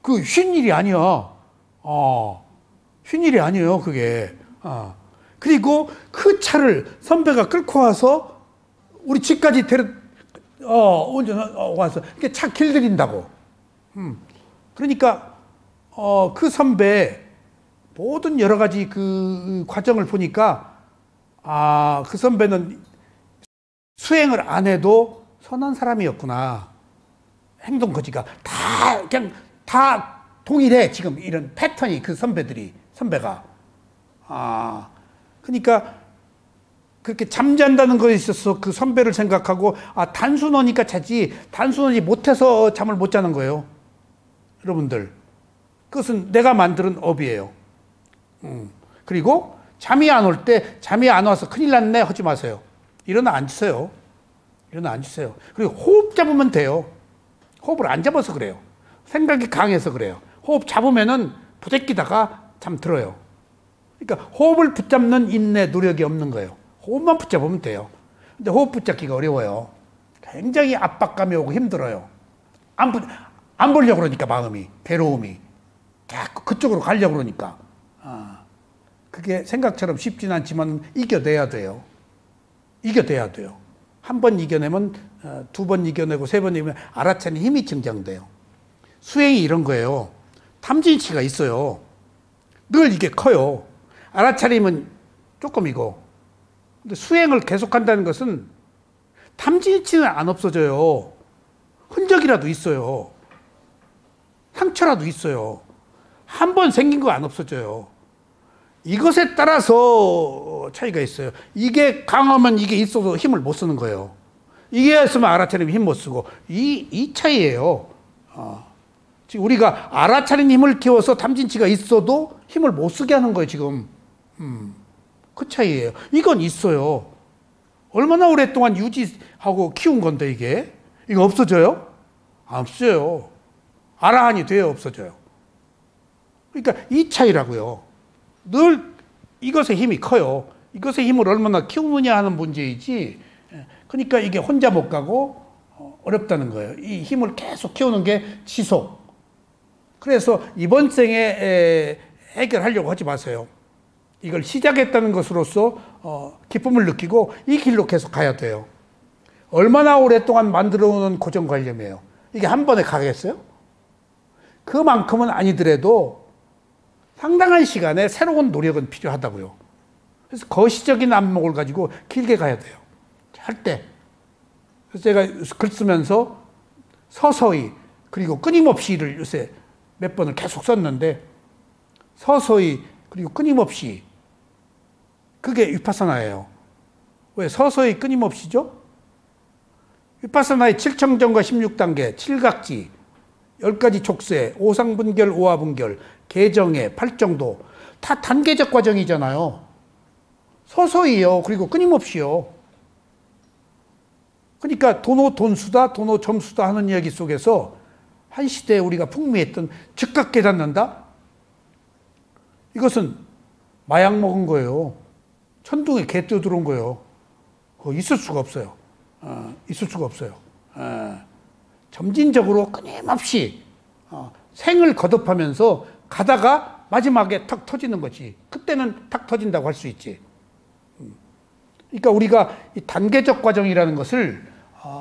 S1: 그 쉰 일이 아니야. 쉰 일이 아니에요, 그게. 그리고 그 차를 선배가 끌고 와서 우리 집까지 와서 이렇게 차 길들인다고. 그러니까 그 선배 모든 여러 가지 그 과정을 보니까 그 선배는 수행을 안 해도 선한 사람이었구나. 행동 거지가 그냥 다 동일해. 지금 이런 패턴이 그 선배가. 그러니까 그렇게 잠잔다는 것에 있어서 그 선배를 생각하고 단순하니까 자지 단순하지 못해서 잠을 못 자는 거예요. 여러분들. 그것은 내가 만드는 업이에요. 그리고 잠이 안 올 때 잠이 안 와서 큰일 났네 하지 마세요. 일어나 앉으세요. 일어나 앉으세요. 그리고 호흡 잡으면 돼요. 호흡을 안 잡아서 그래요. 생각이 강해서 그래요. 호흡 잡으면은 부대끼다가 잠들어요. 그러니까 호흡을 붙잡는 인내, 노력이 없는 거예요. 호흡만 붙잡으면 돼요. 근데 호흡 붙잡기가 어려워요. 굉장히 압박감이 오고 힘들어요. 안 보려고 그러니까 마음이, 괴로움이. 자꾸 그쪽으로 가려고 그러니까. 그게 생각처럼 쉽진 않지만 이겨내야 돼요. 이겨내야 돼요. 한 번 이겨내면 두 번 이겨내고 세 번 이겨내면 알아차리는 힘이 증장돼요. 수행이 이런 거예요. 탐진치가 있어요. 늘 이게 커요. 알아차림은 조금이고. 근데 수행을 계속한다는 것은 탐진치는 안 없어져요. 흔적이라도 있어요. 상처라도 있어요. 한 번 생긴 거 안 없어져요. 이것에 따라서 차이가 있어요. 이게 강하면 이게 있어도 힘을 못 쓰는 거예요. 이게 있으면 알아차리면 힘 못 쓰고 이 차이예요. 지금 우리가 알아차린 힘을 키워서 탐진치가 있어도 힘을 못 쓰게 하는 거예요, 지금. 그 차이예요. 이건 있어요. 얼마나 오랫동안 유지하고 키운 건데 이게. 이거 없어져요? 안 없어져요. 아라한이 돼요, 없어져요. 그러니까 이 차이라고요. 늘 이것의 힘이 커요. 이것의 힘을 얼마나 키우느냐 하는 문제이지. 그러니까 이게 혼자 못 가고 어렵다는 거예요. 이 힘을 계속 키우는 게 지속. 그래서 이번 생에 해결하려고 하지 마세요. 이걸 시작했다는 것으로서 기쁨을 느끼고 이 길로 계속 가야 돼요. 얼마나 오랫동안 만들어 오는 고정관념이에요. 이게 한 번에 가겠어요? 그만큼은 아니더라도 상당한 시간에 새로운 노력은 필요하다고요. 그래서 거시적인 안목을 가지고 길게 가야 돼요. 절대. 그래서 제가 글 쓰면서 서서히 그리고 끊임없이를 요새 몇 번을 계속 썼는데 서서히 그리고 끊임없이 그게 위파사나예요. 왜 서서히 끊임없이죠? 위파사나의 7청정과 16단계, 7각지, 10가지 촉세, 오상분결, 오하분결, 개정의 8정도 다 단계적 과정이잖아요. 서서히요. 그리고 끊임없이요. 그러니까 도노 돈수다, 도노 점수다 하는 이야기 속에서 한 시대에 우리가 풍미했던 즉각 깨닫는다? 이것은 마약 먹은 거예요. 천둥에 개 뛰어들어온 거예요. 있을 수가 없어요. 있을 수가 없어요. 점진적으로 끊임없이 생을 거듭하면서 가다가 마지막에 탁 터지는 거지. 그때는 탁 터진다고 할 수 있지. 그러니까 우리가 이 단계적 과정이라는 것을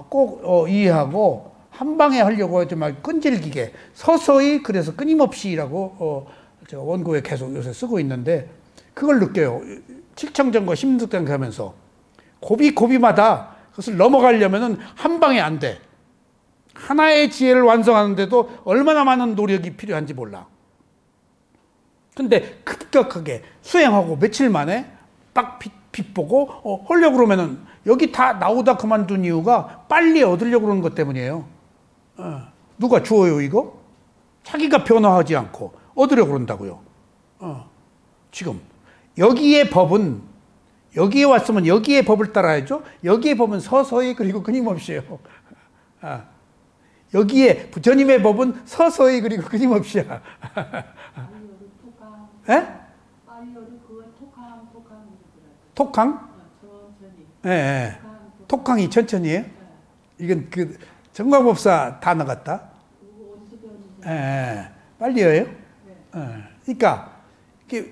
S1: 꼭 이해하고 한 방에 하려고 하지 말고 끈질기게 서서히 그래서 끊임없이라고 제가 원고에 계속 요새 쓰고 있는데 그걸 느껴요. 칠청정과 16단계 하면서 고비마다 그것을 넘어가려면은 한 방에 안 돼. 하나의 지혜를 완성하는데도 얼마나 많은 노력이 필요한지 몰라. 근데 급격하게 수행하고 며칠 만에 딱 빛 보고 하려고 그러면은 여기 다 나오다 그만둔 이유가 빨리 얻으려고 그러는 것 때문이에요. 누가 주어요 이거? 자기가 변화하지 않고 얻으려고 그런다고요. 지금 여기에 법은 여기에 왔으면 여기에 법을 따라야죠. 여기에 법은 서서히 그리고 끊임없이요. 여기에 부처님의 법은 서서히 그리고 끊임없이야. 예? 톡항? 예, 예. 톡항이 천천히예요? 이건 그 정광법사 단어 같다. 예, 예. 빨리 해요? 예. 그러니까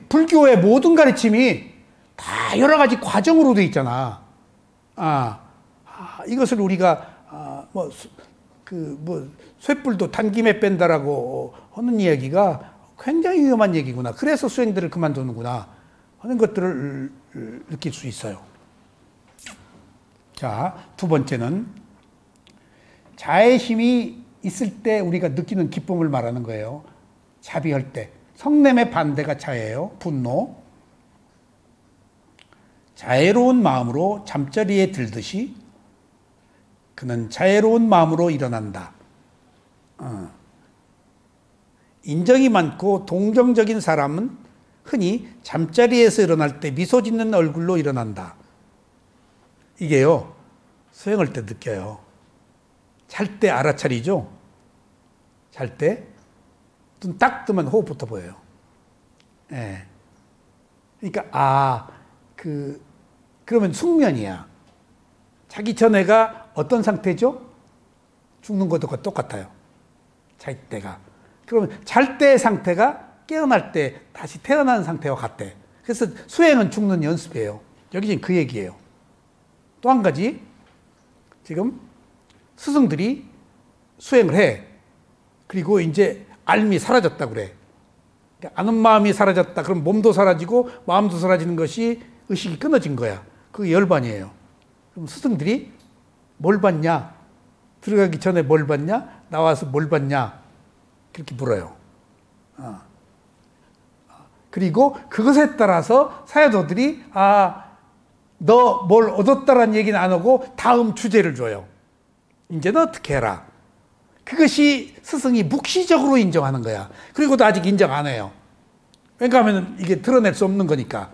S1: 불교의 모든 가르침이 다 여러 가지 과정으로 돼 있잖아. 이것을 우리가 쇠뿔도 단김에 뺀다라고 하는 이야기가 굉장히 위험한 얘기구나. 그래서 수행들을 그만두는구나 하는 것들을 느낄 수 있어요. 자, 두 번째는 자애심이 있을 때 우리가 느끼는 기쁨을 말하는 거예요. 자비할 때. 성냄의 반대가 자애예요. 분노. 자애로운 마음으로 잠자리에 들듯이 그는 자애로운 마음으로 일어난다. 인정이 많고 동정적인 사람은 흔히 잠자리에서 일어날 때 미소 짓는 얼굴로 일어난다. 이게요, 수행할 때 느껴요. 잘 때 알아차리죠? 잘 때 눈 딱 뜨면 호흡부터 보여요. 예. 그러니까 그러면 숙면이야. 자기 전에가 어떤 상태죠? 죽는 것과 똑같아요. 잘 때가. 그러면 잘 때의 상태가 깨어날 때 다시 태어나는 상태와 같대. 그래서 수행은 죽는 연습이에요. 여기 지금 그 얘기예요. 또 한 가지, 지금 스승들이 수행을 해. 그리고 이제 알미 사라졌다 그래. 아는 마음이 사라졌다. 그럼 몸도 사라지고 마음도 사라지는 것이 의식이 끊어진 거야. 그게 열반이에요. 그럼 스승들이 뭘 봤냐? 들어가기 전에 뭘 봤냐? 나와서 뭘 봤냐? 그렇게 물어요. 그리고 그것에 따라서 사야도들이 너 뭘 얻었다라는 얘기는 안 하고 다음 주제를 줘요. 이제는 어떻게 해라. 그것이 스승이 묵시적으로 인정하는 거야. 그리고도 아직 인정 안 해요. 왜냐하면 이게 드러낼 수 없는 거니까.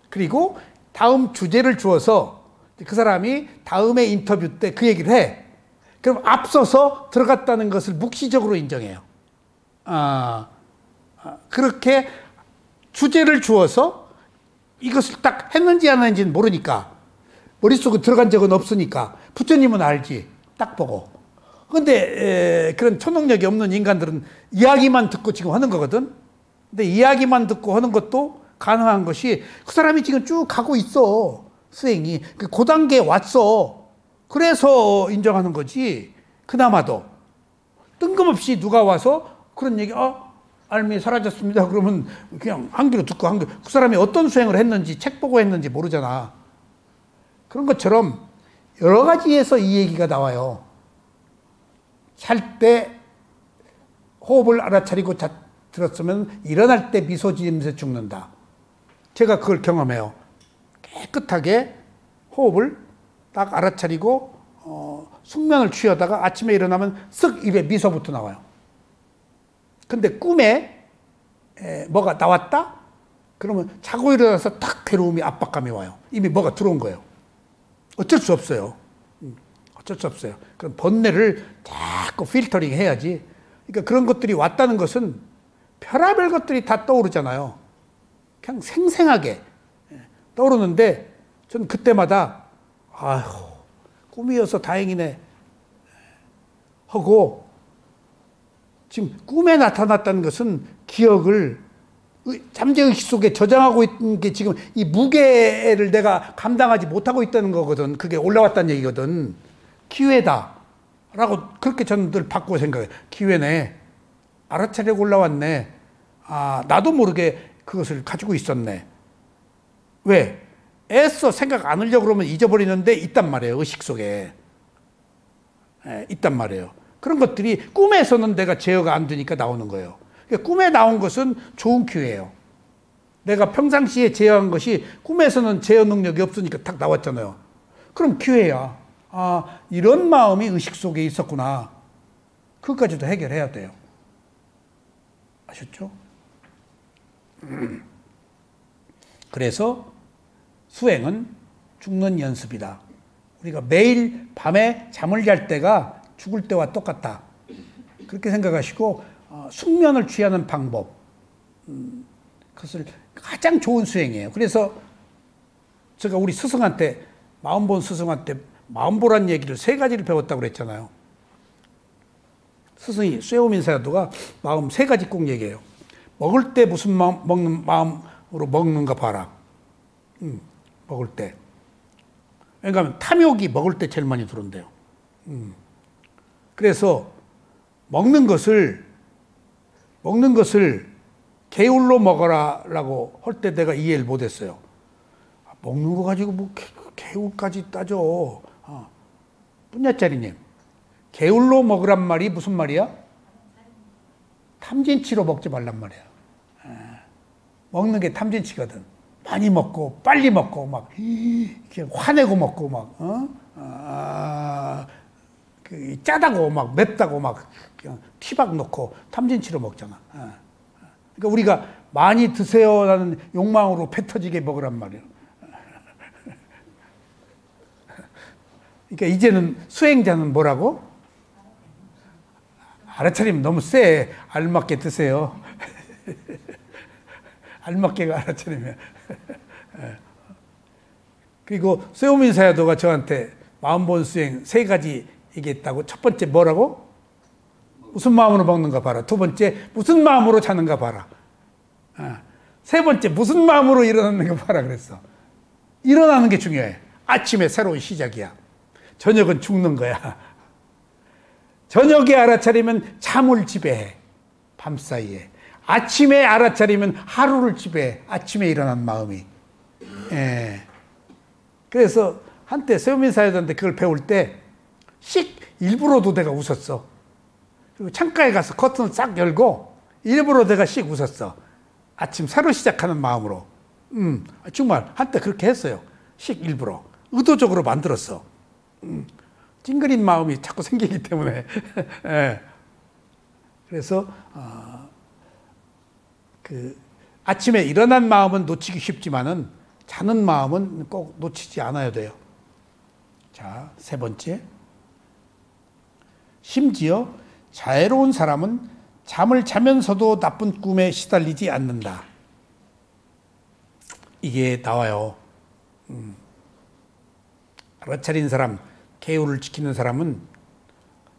S1: 그리고 다음 주제를 주어서 그 사람이 다음에 인터뷰 때 그 얘기를 해. 그럼 앞서서 들어갔다는 것을 묵시적으로 인정해요. 그렇게 주제를 주어서 이것을 딱 했는지 안 했는지는 모르니까, 머릿속에 들어간 적은 없으니까, 부처님은 알지. 딱 보고. 근데 그런 초능력이 없는 인간들은 이야기만 듣고 지금 하는 거거든. 근데 이야기만 듣고 하는 것도 가능한 것이 그 사람이 지금 쭉 가고 있어. 수행이. 그 단계에 왔어. 그래서 인정하는 거지. 그나마도. 뜬금없이 누가 와서 그런 얘기, 알미 사라졌습니다. 그러면 그냥 한 귀로 듣고 한 귀로. 그 사람이 어떤 수행을 했는지, 책 보고 했는지 모르잖아. 그런 것처럼 여러 가지에서 이 얘기가 나와요. 잘 때 호흡을 알아차리고 들었으면 일어날 때 미소 지으면서 죽는다. 제가 그걸 경험해요. 깨끗하게 호흡을 딱 알아차리고 숙면을 취하다가 아침에 일어나면 쓱 입에 미소부터 나와요. 근데 꿈에 뭐가 나왔다? 그러면 자고 일어나서 딱 괴로움이, 압박감이 와요. 이미 뭐가 들어온 거예요. 어쩔 수 없어요. 어쩔 수 없어요. 그럼 번뇌를 자꾸 필터링 해야지. 그러니까 그런 것들이 왔다는 것은 별의별 것들이 다 떠오르잖아요. 그냥 생생하게 떠오르는데 저는 그때마다 아휴, 꿈이어서 다행이네 하고, 지금 꿈에 나타났다는 것은 기억을 잠재의식 속에 저장하고 있는 게 지금 이 무게를 내가 감당하지 못하고 있다는 거거든. 그게 올라왔다는 얘기거든. 기회다 라고 그렇게 저는 늘 바꾸고 생각해요. 기회네. 알아차리고 올라왔네. 나도 모르게 그것을 가지고 있었네. 왜? 애써 생각 안 하려고 그러면 잊어버리는데 있단 말이에요. 의식 속에. 있단 말이에요. 그런 것들이 꿈에서는 내가 제어가 안 되니까 나오는 거예요. 그러니까 꿈에 나온 것은 좋은 기회예요. 내가 평상시에 제어한 것이 꿈에서는 제어 능력이 없으니까 탁 나왔잖아요. 그럼 기회야. 이런 마음이 의식 속에 있었구나. 그것까지도 해결해야 돼요. 아셨죠? 그래서 수행은 죽는 연습이다. 우리가 매일 밤에 잠을 잘 때가 죽을 때와 똑같다. 그렇게 생각하시고 숙면을 취하는 방법, 그것을 가장 좋은 수행이에요. 그래서 제가 우리 스승한테, 마음본 스승한테 마음보란 얘기를 3가지를 배웠다고 그랬잖아요. 스승이 쇠오민 사야도가 마음 3가지 꼭 얘기해요. 먹을 때 무슨 마음으로 먹는가 봐라. 먹을 때. 왜냐하면 탐욕이 먹을 때 제일 많이 들어온대요. 그래서 먹는 것을 게을로 먹어라라고 할 때 내가 이해를 못했어요. 먹는 거 가지고 뭐 게을까지 따져. 뿐야짜리님, 게을로 먹으란 말이 무슨 말이야? 탐진치로 먹지 말란 말이야. 먹는 게 탐진치거든. 많이 먹고 빨리 먹고 막 화내고 먹고 막 그 짜다고 막 맵다고 막 그냥 티박 넣고 탐진치로 먹잖아. 그러니까 우리가 많이 드세요라는 욕망으로 배 터지게 먹으란 말이에요. 그러니까 이제는 수행자는 뭐라고? 알아차리면 너무 세. 알맞게 드세요. 알맞게가 알아차리면. 그리고 쇠오민 사야도가 저한테 마음본 수행 3가지 얘기했다고. 첫 번째 뭐라고? 무슨 마음으로 먹는가 봐라. 두 번째 무슨 마음으로 자는가 봐라. 세 번째 무슨 마음으로 일어나는가 봐라 그랬어. 일어나는 게 중요해. 아침에 새로운 시작이야. 저녁은 죽는 거야. 저녁에 알아차리면 잠을 지배해. 밤사이에. 아침에 알아차리면 하루를 지배해. 아침에 일어난 마음이. 예. 그래서 한때 세우민 사회자한테 그걸 배울 때 일부러도 내가 웃었어. 그리고 창가에 가서 커튼을 싹 열고 일부러 내가 웃었어. 아침 새로 시작하는 마음으로. 정말 한때 그렇게 했어요. 일부러. 의도적으로 만들었어. 찡그린 마음이 자꾸 생기기 때문에. 예. 그래서 그 아침에 일어난 마음은 놓치기 쉽지만은 자는 마음은 꼭 놓치지 않아야 돼요. 자, 3번째. 심지어 자애로운 사람은 잠을 자면서도 나쁜 꿈에 시달리지 않는다. 이게 나와요. 알아차린 사람, 계율을 지키는 사람은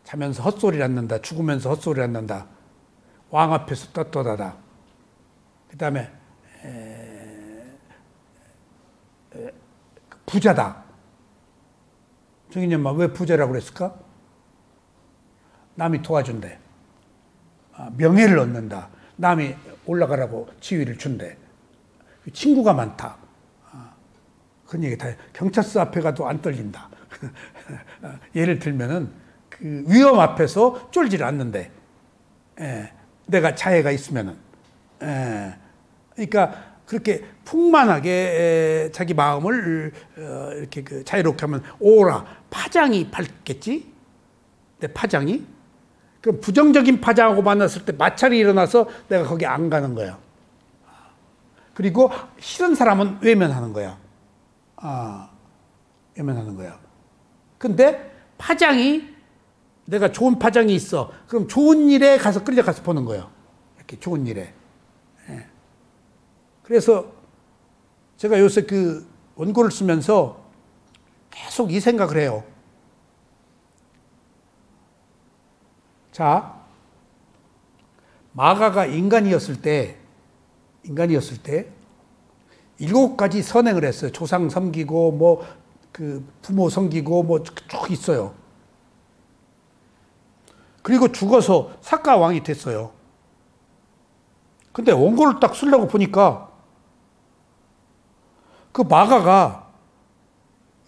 S1: 자면서 헛소리를 않는다. 죽으면서 헛소리를 않는다. 왕 앞에서 떳떳하다. 그 다음에 부자다. 정인이 엄마 왜 부자라고 그랬을까? 남이 도와준대. 명예를 얻는다. 남이 올라가라고 지위를 준대. 친구가 많다. 그런 얘기 다 해요. 경찰서 앞에 가도 안 떨린다. 예를 들면은 그 위험 앞에서 쫄지를 않는데, 내가 자애가 있으면은, 그러니까 그렇게 풍만하게 자기 마음을 이렇게 그 자유롭게 하면 오라 파장이 밝겠지. 내 파장이. 그럼 부정적인 파장하고 만났을 때 마찰이 일어나서 내가 거기 안 가는 거야. 그리고 싫은 사람은 외면하는 거야. 외면하는 거야. 근데 파장이 내가 좋은 파장이 있어. 그럼 좋은 일에 가서 끌려가서 보는 거예요. 이렇게 좋은 일에. 그래서 제가 요새 그 원고를 쓰면서 계속 이 생각을 해요. 자, 마가가 인간이었을 때 7가지 선행을 했어요. 조상 섬기고 뭐 그 부모 섬기고 뭐 쭉 있어요. 그리고 죽어서 사까 왕이 됐어요. 근데 원고를 딱 쓰려고 보니까 그 마가가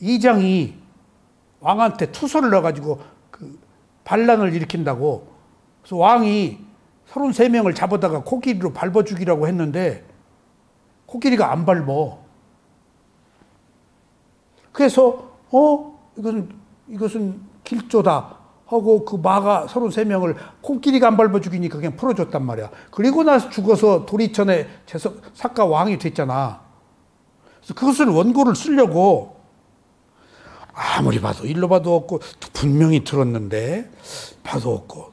S1: 이장이 왕한테 투서를 넣어가지고 그 반란을 일으킨다고. 그래서 왕이 33명을 잡아다가 코끼리로 밟아 죽이라고 했는데 코끼리가 안 밟어. 그래서 이것은 길조다 하고 그 마가 33명을 코끼리가 안 밟아 죽이니까 그냥 풀어줬단 말이야. 그리고 나서 죽어서 도리천에 사까 왕이 됐잖아. 그래서 그것을 원고를 쓰려고 아무리 봐도 일로 봐도 없고 분명히 들었는데 봐도 없고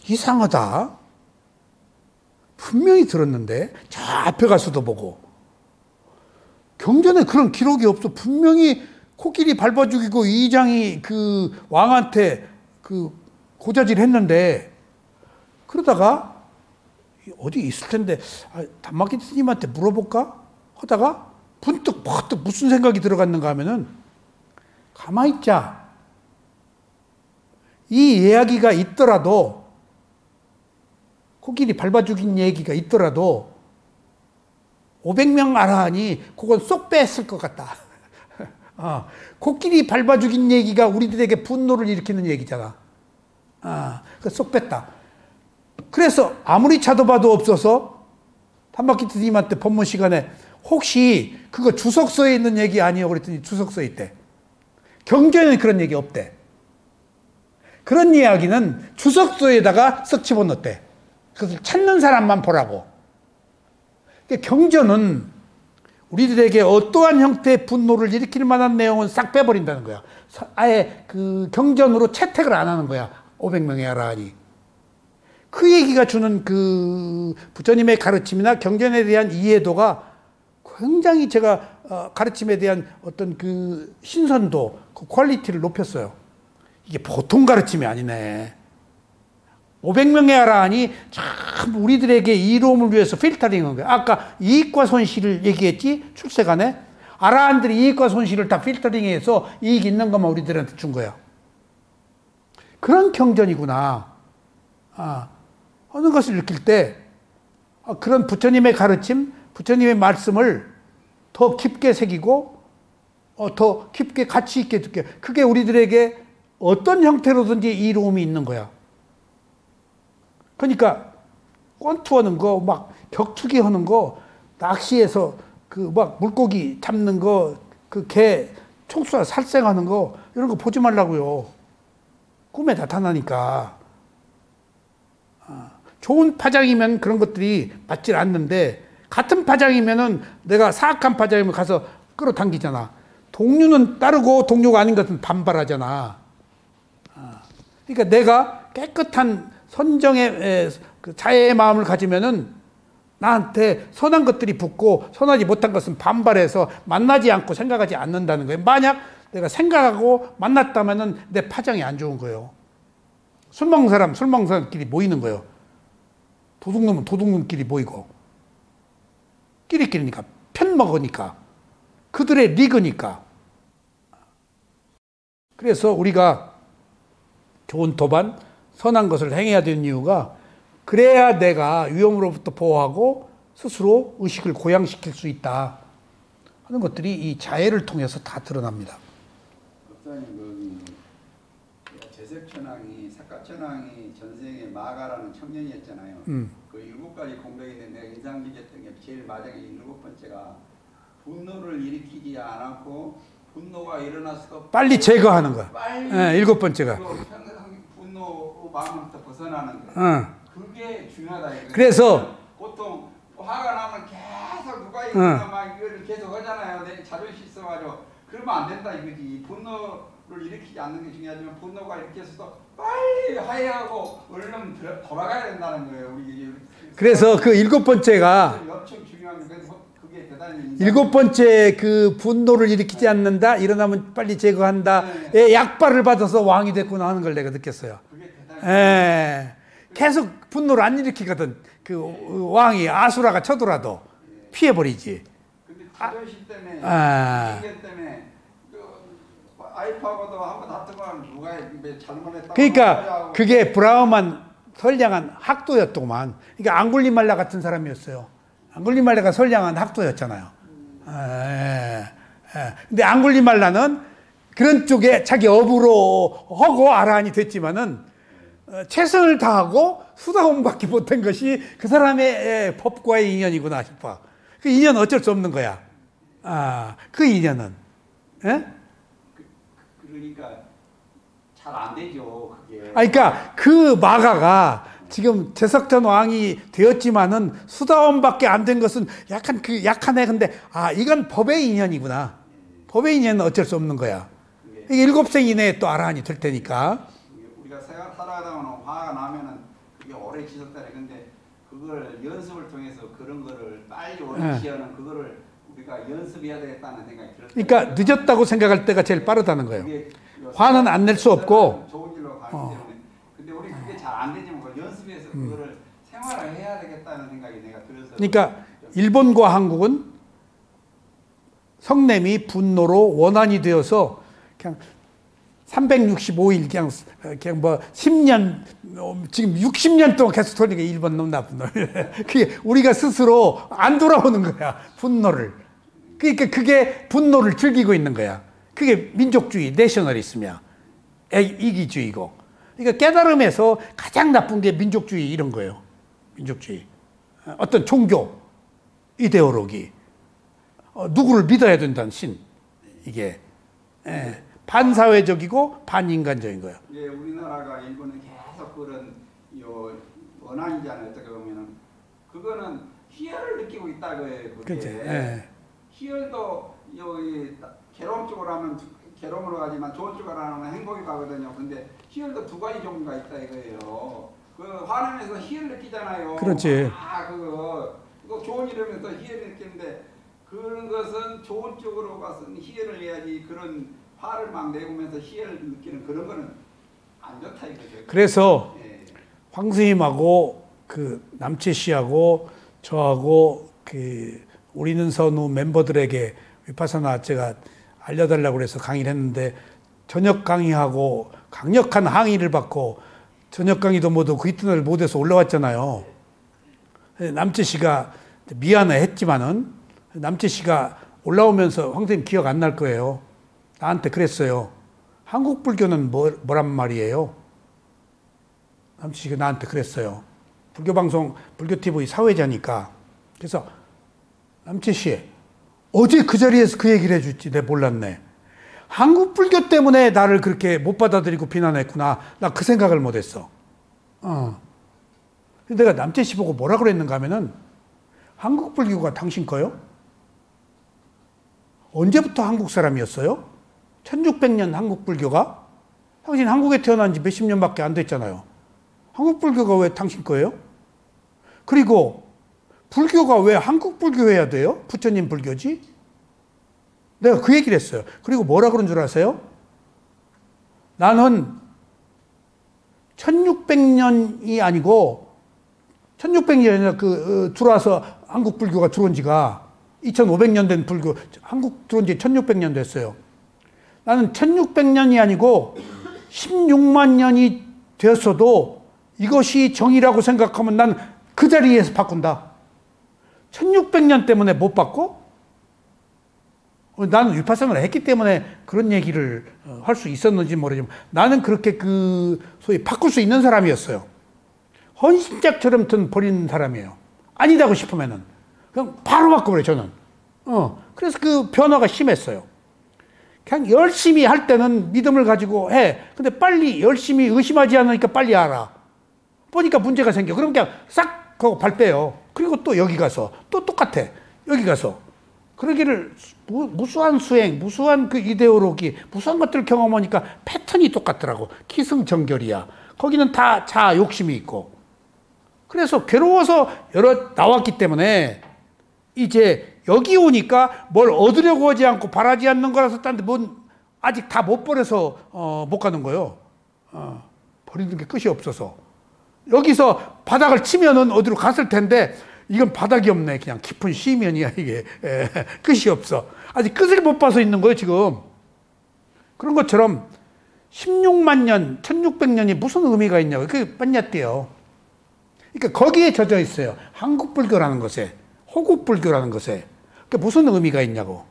S1: 이상하다. 분명히 들었는데 저 앞에 가서도 보고 경전에 그런 기록이 없어. 분명히 코끼리 밟아 죽이고 이장이 그 왕한테 그 고자질 했는데 그러다가 어디 있을 텐데 단마기 스님한테 물어볼까 하다가 번뜩 무슨 생각이 들어갔는가 하면은 가만히 있자. 이 이야기가 있더라도 코끼리 밟아 죽인 얘기가 있더라도 500명 알아하니 그건 쏙 뺐을 것 같다. 코끼리 밟아 죽인 얘기가 우리들에게 분노를 일으키는 얘기잖아. 쏙 뺐다. 그래서 아무리 찾아봐도 없어서 단마키 스님한테 법문 시간에 혹시 그거 주석서에 있는 얘기 아니에요? 그랬더니 주석서에 있대. 경전에는 그런 얘기 없대. 그런 이야기는 주석서에다가 쓱 집어넣었대. 그것을 찾는 사람만 보라고. 그러니까 경전은 우리들에게 어떠한 형태의 분노를 일으킬 만한 내용은 싹 빼버린다는 거야. 아예 그 경전으로 채택을 안 하는 거야. 500명의 아라한이. 그 얘기가 주는 그 부처님의 가르침이나 경전에 대한 이해도가 굉장히 제가 가르침에 대한 어떤 그 신선도, 그 퀄리티를 높였어요. 이게 보통 가르침이 아니네. 500명의 아라한이 참 우리들에게 이로움을 위해서 필터링한 거야. 아까 이익과 손실을 얘기했지? 출세간에. 아라한들이 이익과 손실을 다 필터링해서 이익 있는 것만 우리들한테 준 거야. 그런 경전이구나. 하는 것을 느낄 때 그런 부처님의 가르침, 부처님의 말씀을 더 깊게 새기고 더 깊게 가치 있게 듣게. 그게 우리들에게 어떤 형태로든지 이로움이 있는 거야. 그러니까 권투하는 거, 막 격투기 하는 거, 낚시해서 그 막 물고기 잡는 거, 그 개 총수와 살생하는 거 이런 거 보지 말라고요. 꿈에 나타나니까. 좋은 파장이면 그런 것들이 맞질 않는데 같은 파장이면은 내가 사악한 파장이면 가서 끌어당기잖아. 동료는 따르고 동료가 아닌 것은 반발하잖아. 그러니까 내가 깨끗한 선정의 그 자애의 마음을 가지면은 나한테 선한 것들이 붙고 선하지 못한 것은 반발해서 만나지 않고 생각하지 않는다는 거예요. 만약 내가 생각하고 만났다면은 내 파장이 안 좋은 거예요. 술 먹는 사람끼리 모이는 거예요. 도둑놈은 도둑놈끼리 모이고. 끼리끼리니까, 편 먹으니까, 그들의 리그니까. 그래서 우리가 좋은 도반, 선한 것을 행해야 되는 이유가 그래야 내가 위험으로부터 보호하고 스스로 의식을 고양시킬 수 있다 하는 것들이 이 자해를 통해서 다 드러납니다.
S2: 목사님, 제석천왕이 사카천왕이 전생에 마가라는 청년이었잖아요. 그 7가지 공백이 있는데 내가 인상 깊었던 게 제일 마지막에 7번째가 분노를 일으키지 않았고 분노가 일어났어도
S1: 빨리 제거하는 거야.
S2: 빨리
S1: 7번째가.
S2: 분노 마음부터 벗어나는 거예요. 그게 중요하다.
S1: 그래서
S2: 보통 화가 나면 계속 누가 이러나 막 이걸 계속 하잖아요. 내 자존심 있어가지고 그러면 안 된다 이거지. 분노를 일으키지 않는 게 중요하지만 분노가 일으켜서도 빨리 화해하고 얼른 돌아가야 된다는 거예요. 우리
S1: 그래서 그 7번째가
S2: 엄청 중요한 게 그게 대단히
S1: 7번째 그 분노를 일으키지 않는다, 일어나면 빨리 제거한다의 약발을 받아서 왕이 됐구나 하는 걸 내가 느꼈어요.
S2: 그게 대단히
S1: 계속 분노를 안 일으키거든. 그 왕이 아수라가 쳐더라도 피해버리지.
S2: 근데 자존심 때문에, 인간 때문에 아이파하고도 한번 다투면 누가 잘못했다고.
S1: 그러니까 그게 브라흐만 선량한 학도였더만. 그러니까 앙굴리말라 같은 사람이었어요. 앙굴리말라가 선량한 학도였잖아요. 근데 앙굴리말라는 그런 쪽에 자기 업으로 하고 아라한이 됐지만은 최선을 다하고 수다원밖에 못한 것이 그 사람의 법과의 인연이구나 싶어. 그 인연은 어쩔 수 없는 거야. 그 인연은.
S2: 그러니까 잘 안 되죠. 그게.
S1: 그러니까 그 마가가 지금 제석전 왕이 되었지만은 수다원밖에 안 된 것은 약간 그 약한 애. 근데 이건 법의 인연이구나. 법의 인연은 어쩔 수 없는 거야. 이게 7생 이내에 또 아라한이 될 테니까.
S2: 우리가 살아가다 보면 화가 나면은 그게 오래 지속되네. 근데 그걸 연습을 통해서 그런 거를 빨리 원치하는 그거를 우리가 연습해야 되겠다는 생각이 들었어요.
S1: 그러니까 늦었다고 생각할 때가 제일 빠르다는 거예요. 화는 안 낼 수 없고.
S2: 좋은 길로 가기 때문에. 근데 우리 그게 잘 안 되지만 그걸 연습해서 그거를 생활을 해야 되겠다는 생각이 내가 들어서.
S1: 그러니까 일본과 한국은 성냄이 분노로 원한이 되어서 그냥 365일 그냥 뭐 10년 지금 60년 동안 계속 돌리니까 일본 놈 나쁜 놈. 그게 우리가 스스로 안 돌아오는 거야. 분노를. 그러니까 그게 분노를 즐기고 있는 거야. 그게 민족주의, 내셔널리즘이야. 이기주의고. 그러니까 깨달음에서 가장 나쁜 게 민족주의 이런 거예요. 민족주의. 어떤 종교, 이데올로기. 누구를 믿어야 된다는 신. 이게. 반사회적이고 반인간적인 거예요.
S2: 예, 우리나라가 일본은 계속 그런 원한이잖아요. 어떻게 보면은 그거는 희열을 느끼고 있다 거예요.
S1: 그렇죠. 예.
S2: 희열도 여기 괴로움 쪽으로 하면 괴로움으로 가지만 좋은 쪽으로 하면 행복이 가거든요. 근데 희열도 두 가지 종류가 있다 이거예요. 그 화나면서 희열 느끼잖아요.
S1: 그렇지.
S2: 그거 좋은 일이면서 희열을 느끼는데 그런 것은 좋은 쪽으로 가서는 희열을 내야지 그런 화를 막 내고면서 희열을 느끼는 그런 거는 안 좋다 이거죠.
S1: 그래서
S2: 예.
S1: 황 스님하고 그 남채 씨하고 저하고 그 우리는 선우 멤버들에게 위파사나 제가 알려달라고 그래서 강의를 했는데 저녁 강의하고 강력한 항의를 받고 저녁 강의도 모두 그 이튿날 못해서 올라왔잖아요. 남채 씨가 미안해 했지만은 남채 씨가 올라오면서 황 선생님 기억 안 날 거예요. 나한테 그랬어요. 한국 불교는 뭐란 말이에요? 남채 씨가 나한테 그랬어요. 불교방송, 불교TV 사회자니까. 그래서 남채 씨, 어제 그 자리에서 그 얘기를 해줬지. 내가 몰랐네. 한국 불교 때문에 나를 그렇게 못 받아들이고 비난했구나. 나 그 생각을 못했어. 내가 남채 씨 보고 뭐라 그랬는가 하면은 한국 불교가 당신 거요? 언제부터 한국 사람이었어요? 1600년 한국 불교가? 당신 한국에 태어난 지 몇십 년밖에 안 됐잖아요. 한국 불교가 왜 당신 거예요? 그리고 불교가 왜 한국 불교여야 돼요? 부처님 불교지? 내가 그 얘기를 했어요. 그리고 뭐라 그런 줄 아세요? 나는 1600년이 아니고 1600년이 아니라 들어와서 한국 불교가 들어온 지가 2500년 된 불교, 한국 들어온 지 1600년 됐어요. 나는 1600년이 아니고 16만 년이 되었어도 이것이 정의라고 생각하면 난 그 자리에서 바꾼다. 1600년 때문에 못 바꿔? 나는 위파사나를 했기 때문에 그런 얘기를 할 수 있었는지 모르지만 나는 그렇게 소위 바꿀 수 있는 사람이었어요. 헌신짝처럼 버리는 사람이에요. 아니다고 싶으면은 그냥 바로 바꿔버려요, 저는. 그래서 그 변화가 심했어요. 그냥 열심히 할 때는 믿음을 가지고 해. 근데 빨리 열심히 의심하지 않으니까 빨리 알아. 보니까 문제가 생겨. 그럼 그냥 싹 하고 발 빼요. 그리고 또 여기 가서 또 똑같아. 여기 가서. 그러기를 무수한 수행, 무수한 그 이데올로기, 무수한 것들을 경험하니까 패턴이 똑같더라고. 기승전결이야. 거기는 다 자아 욕심이 있고. 그래서 괴로워서 나왔기 때문에 이제 여기 오니까 뭘 얻으려고 하지 않고 바라지 않는 거라서 딴데 아직 다 못 버려서 못 가는 거예요. 버리는 게 끝이 없어서. 여기서 바닥을 치면은 어디로 갔을 텐데 이건 바닥이 없네. 그냥 깊은 쉬면이야 이게. 끝이 없어. 아직 끝을 못 봐서 있는 거예요 지금. 그런 것처럼 16만 년, 1600년이 무슨 의미가 있냐고. 그게 빤냐띠요. 그러니까 거기에 젖어 있어요. 한국 불교라는 것에, 호국 불교라는 것에. 그게 무슨 의미가 있냐고.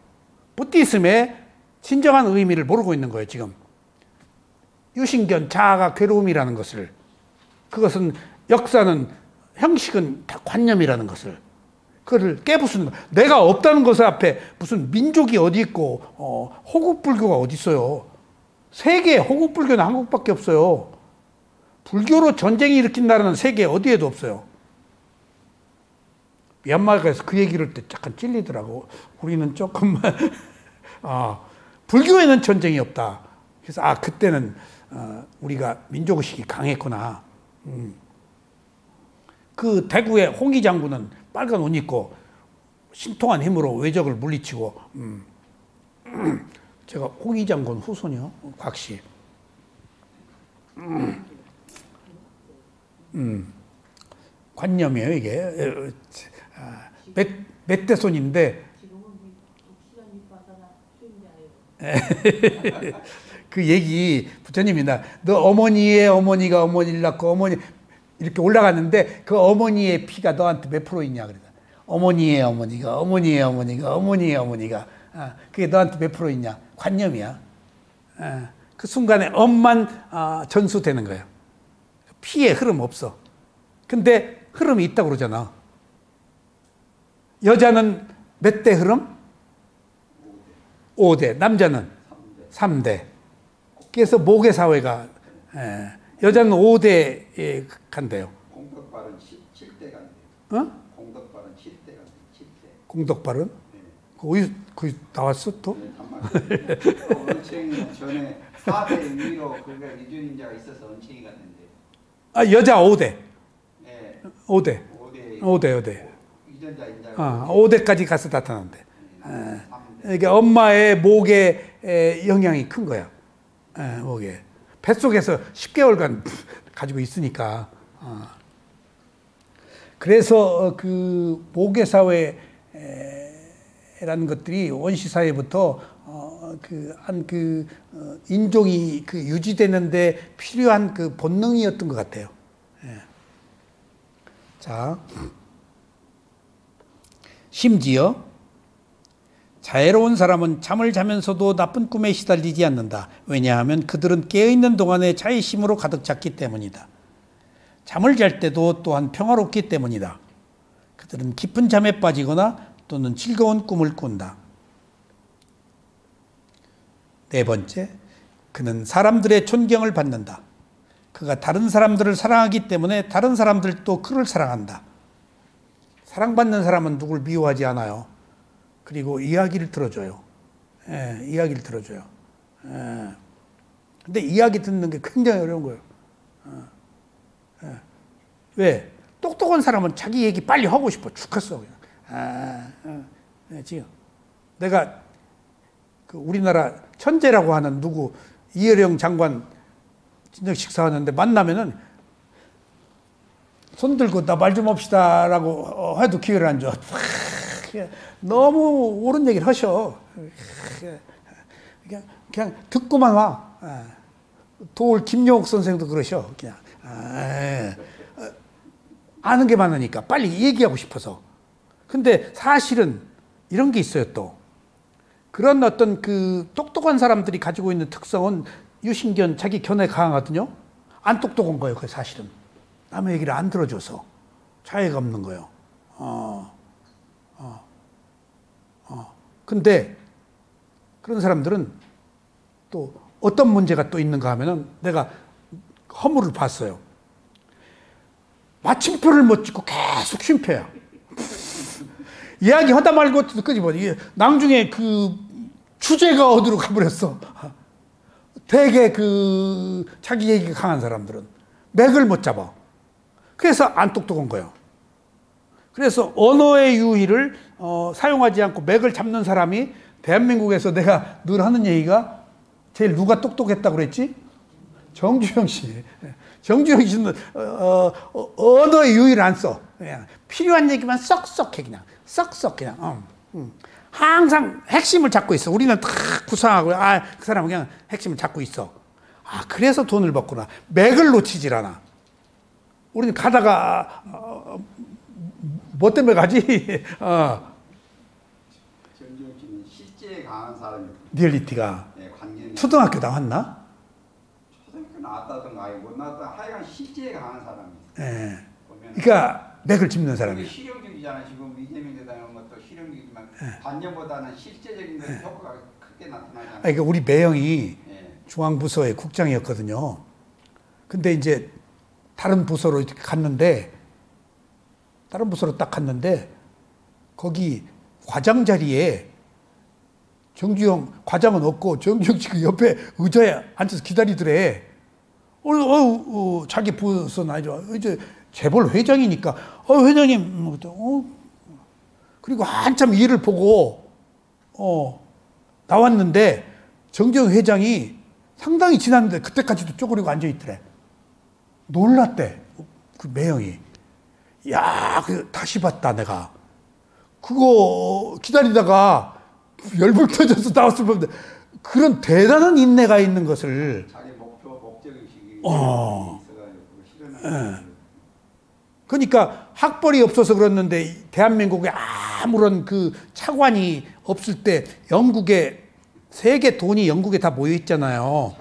S1: 부디즘의 진정한 의미를 모르고 있는 거예요 지금. 유신견, 자아가 괴로움이라는 것을. 그것은 역사는 형식은 다 관념이라는 것을. 그걸 깨부수는 거. 내가 없다는 것 앞에 무슨 민족이 어디 있고 호국 불교가 어디 있어요. 세계에 호국 불교는 한국밖에 없어요. 불교로 전쟁이 일으킨 나라는 세계 어디에도 없어요. 미얀마에서 그 얘기를 할 때 약간 찔리더라고. 우리는 조금만 불교에는 전쟁이 없다. 그래서 그때는 우리가 민족의식이 강했구나. 그 대구의 홍희 장군은 빨간 옷 입고 신통한 힘으로 외적을 물리치고 제가 홍희 장군 후손이요. 곽씨. 관념이에요 이게. 몇 대손인데 그 얘기 부처님이 너 어머니의 어머니가 어머니를 낳고 어머니 이렇게 올라갔는데 그 어머니의 피가 너한테 몇 프로 있냐 그래서 어머니의 어머니가 어머니의 어머니가 어머니의 어머니가 그게 너한테 몇 프로 있냐. 관념이야. 그 순간에 엄만 전수되는 거예요. 피의 흐름 없어. 근데 흐름이 있다고 그러잖아. 여자는 몇 대 흐름? 5대. 남자는 3대. 그래서 모계 사회가 여자는 5대에 간대요.
S2: 공덕발은 7대 간대요.
S1: 어?
S2: 공덕발은 7대 간대요. 7대.
S1: 공덕발은?
S2: 네.
S1: 거기 나왔어 또?
S2: 네, 언챙이 전에 4대 의미로 그가 이주인자가 있어서 언챙이가 된대요.
S1: 아 여자 5대.
S2: 네.
S1: 5대. 5대.
S2: 유전자 인자가.
S1: 5대까지 가서 나타난대. 이게 엄마의 목에 영향이 큰 거야. 목에. 뱃속에서 10개월간 가지고 있으니까. 그래서 그 모계 사회라는 것들이 원시 사회부터 인종이 유지되는데 필요한 그 본능이었던 것 같아요. 자, 심지어 자애로운 사람은 잠을 자면서도 나쁜 꿈에 시달리지 않는다. 왜냐하면 그들은 깨어있는 동안에 자애심으로 가득 찼기 때문이다. 잠을 잘 때도 또한 평화롭기 때문이다. 그들은 깊은 잠에 빠지거나 또는 즐거운 꿈을 꾼다. 네 번째, 그는 사람들의 존경을 받는다. 그가 다른 사람들을 사랑하기 때문에 다른 사람들도 그를 사랑한다. 사랑받는 사람은 누굴 미워하지 않아요. 그리고 이야기를 들어줘요. 이야기를 들어줘요. 근데 이야기 듣는 게 굉장히 어려운 거예요. 왜? 똑똑한 사람은 자기 얘기 빨리 하고 싶어 죽겠어. 지금 내가 우리나라 천재라고 하는 누구 이혜령 장관 진정 식사하는데 만나면은 손 들고 나 말 좀 합시다라고 해도 기회를 안 줘. 너무 옳은 얘기를 하셔. 그냥 듣고만 와. 도올 김용옥 선생도 그러셔. 그냥 아는 게 많으니까 빨리 얘기하고 싶어서. 근데 사실은 이런 게 있어요. 또 그런 어떤 그 똑똑한 사람들이 가지고 있는 특성은 유신견 자기 견해 강하거든요. 안 똑똑한 거예요. 그 사실은 남의 얘기를 안 들어줘서 자애가 없는 거예요. 근데 그런 사람들은 또 어떤 문제가 또 있는가 하면은 내가 허물을 봤어요. 마침표를 못 찍고 계속 쉼표야. 이야기 하다 말고 끄집어. 나중에 그 주제가 어디로 가버렸어. 되게 자기 얘기가 강한 사람들은 맥을 못 잡아. 그래서 안 똑똑한 거예요. 그래서 언어의 유희를 사용하지 않고 맥을 잡는 사람이 대한민국에서 내가 늘 하는 얘기가 제일 누가 똑똑했다고 그랬지? 정주영 씨. 정주영 씨는 언어의 유희를 안 써. 그냥 필요한 얘기만 썩썩해 그냥. 썩썩 그냥. 항상 핵심을 잡고 있어. 우리는 다 구상하고 그 사람은 그냥 핵심을 잡고 있어. 그래서 돈을 받구나. 맥을 놓치질 않아. 우리는 가다가 뭐 때문에 가지?
S2: 정주영 씨는 실제에 강한 사람이에요.
S1: 리얼리티가.
S2: 네, 관계는.
S1: 초등학교 나왔나?
S2: 초등학교 나왔다든가 못 나왔다 하여간 실제에 강한 사람이에요.
S1: 예. 그러니까 맥을 짚는 사람이에요.
S2: 실용적이잖아요. 지금 이재명 대통령 것도 실용적이지만 관념보다는 실제적인 데 효과가 크게 나타나잖아요.
S1: 그러니까 우리 매형이 중앙부서의 국장이었거든요. 근데 이제 다른 부서로 이렇게 갔는데 다른 부서로 딱 갔는데 거기 과장 자리에 정주영 과장은 없고 정주영 씨 그 옆에 의자에 앉아서 기다리더래. 자기 부서는 아니죠. 이제 재벌 회장이니까 회장님 그리고 한참 일을 보고 나왔는데 정주영 회장이 상당히 지났는데 그때까지도 쪼그리고 앉아 있더래. 놀랐대 그 매형이. 야, 다시 봤다 내가. 그거 기다리다가 열불 터져서 나왔을 건데 그런 대단한 인내가 있는 것을.
S2: 자기 목적의식이 있어가지고 실현하는.
S1: 그러니까 학벌이 없어서 그랬는데 대한민국에 아무런 그 차관이 없을 때 영국에 세계 돈이 영국에 다 모여 있잖아요.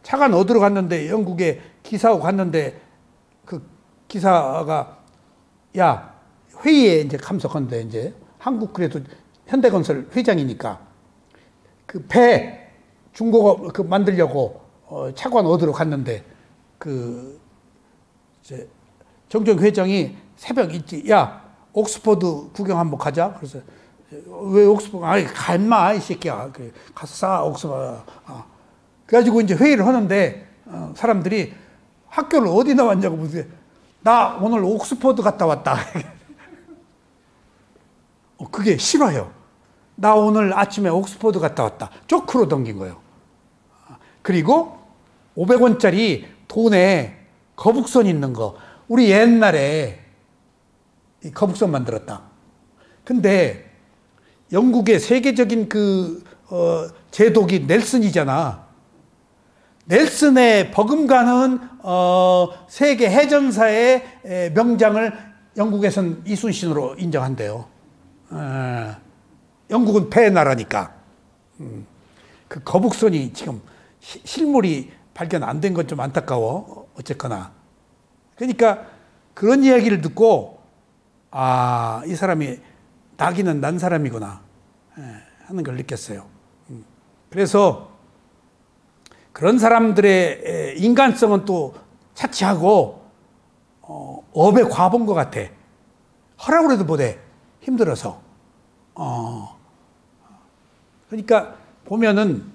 S1: 차관 얻으러 갔는데 영국에 기사하고 갔는데 그 기사가 야 회의에 이제 참석한데 이제 한국 그래도 현대건설 회장이니까 그 중국어 그 만들려고 차관 얻으러 갔는데 이제 정종 회장이 새벽 일찍 야 옥스퍼드 구경 한번 가자. 그래서 왜 옥스퍼드? 아이 가 임마 이 새끼야. 가서 싸 옥스퍼드. 그래가지고 이제 회의를 하는데 사람들이 학교를 어디 나왔냐고 묻는데 나 오늘 옥스퍼드 갔다 왔다. 그게 싫어요. 나 오늘 아침에 옥스퍼드 갔다 왔다. 쪼크로 넘긴 거예요. 그리고 500원짜리 돈에 거북선 있는 거. 우리 옛날에 이 거북선 만들었다. 근데 영국의 세계적인 제독이 넬슨이잖아. 넬슨의 버금가는 세계 해전사의 명장을 영국에선 이순신으로 인정한대요. 영국은 폐나라니까. 그 거북선이 지금 실물이 발견 안 된 건 좀 안타까워. 어쨌거나. 그러니까 그런 이야기를 듣고 이 사람이 나기는 난 사람이구나 하는 걸 느꼈어요. 그래서 그런 사람들의 인간성은 또 차치하고 업에 과본 것 같아. 하라고 해도 못해. 힘들어서. 그러니까 보면은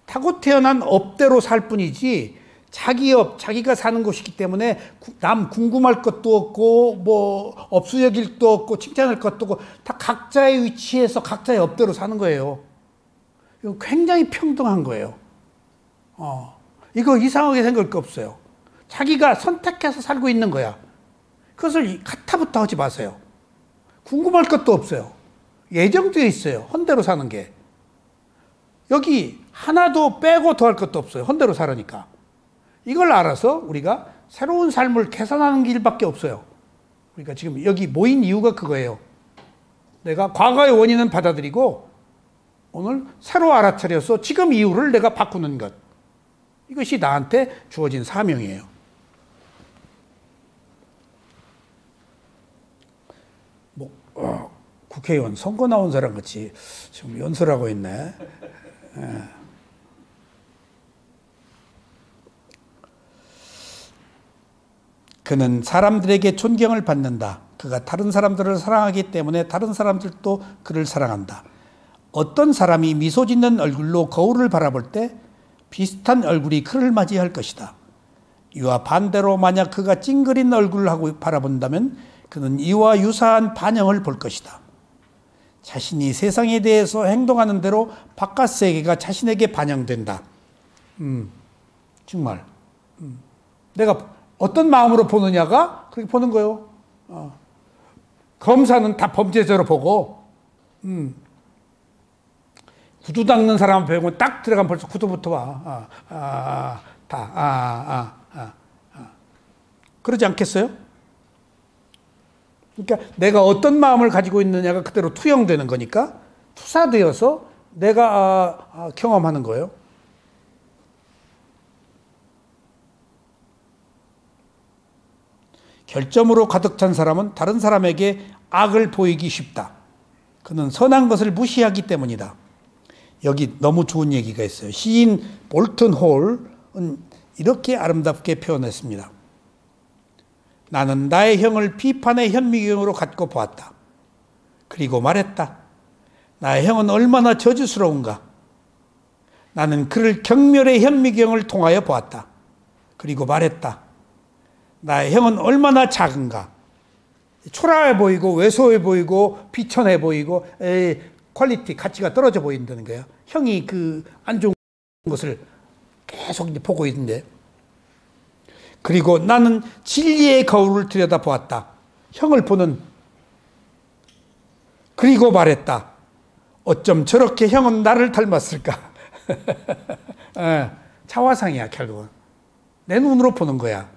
S1: 타고 태어난 업대로 살 뿐이지 자기 업, 자기가 사는 곳이기 때문에 남 궁금할 것도 없고 뭐 업수여길 것도 없고 칭찬할 것도 없고 다 각자의 위치에서 각자의 업대로 사는 거예요. 이거 굉장히 평등한 거예요. 이거 이상하게 생각할 거 없어요. 자기가 선택해서 살고 있는 거야. 그것을 가타부터 하지 마세요. 궁금할 것도 없어요. 예정되어 있어요. 헌대로 사는 게. 여기 하나도 빼고 더할 것도 없어요. 헌대로 살으니까. 이걸 알아서 우리가 새로운 삶을 개선하는 길밖에 없어요. 그러니까 지금 여기 모인 이유가 그거예요. 내가 과거의 원인은 받아들이고 오늘 새로 알아차려서 지금 이유를 내가 바꾸는 것. 이것이 나한테 주어진 사명이에요. 국회의원 선거 나온 사람 같이 지금 연설하고 있네. 그는 사람들에게 존경을 받는다. 그가 다른 사람들을 사랑하기 때문에 다른 사람들도 그를 사랑한다. 어떤 사람이 미소 짓는 얼굴로 거울을 바라볼 때 비슷한 얼굴이 그를 맞이할 것이다. 이와 반대로 만약 그가 찡그린 얼굴을 하고 바라본다면 그는 이와 유사한 반영을 볼 것이다. 자신이 세상에 대해서 행동하는 대로 바깥 세계가 자신에게 반영된다. 정말. 내가 어떤 마음으로 보느냐가 그렇게 보는 거예요. 검사는 다 범죄자로 보고, 구두 닦는 사람 배우면 딱 들어가면 벌써 구두부터 와. 그러지 않겠어요? 그러니까 내가 어떤 마음을 가지고 있느냐가 그대로 투영되는 거니까 투사되어서 내가 경험하는 거예요. 결점으로 가득 찬 사람은 다른 사람에게 악을 보이기 쉽다. 그는 선한 것을 무시하기 때문이다. 여기 너무 좋은 얘기가 있어요. 시인 볼튼 홀은 이렇게 아름답게 표현했습니다. 나는 나의 형을 비판의 현미경으로 갖고 보았다. 그리고 말했다. 나의 형은 얼마나 저주스러운가. 나는 그를 경멸의 현미경을 통하여 보았다. 그리고 말했다. 나의 형은 얼마나 작은가. 초라해 보이고 왜소해 보이고 비천해 보이고 퀄리티, 가치가 떨어져 보인다는 거예요. 형이 그 안 좋은 것을 계속 이제 보고 있는데. 그리고 나는 진리의 거울을 들여다보았다. 형을 보는. 그리고 말했다. 어쩜 저렇게 형은 나를 닮았을까. 차화상이야 결국은. 내 눈으로 보는 거야.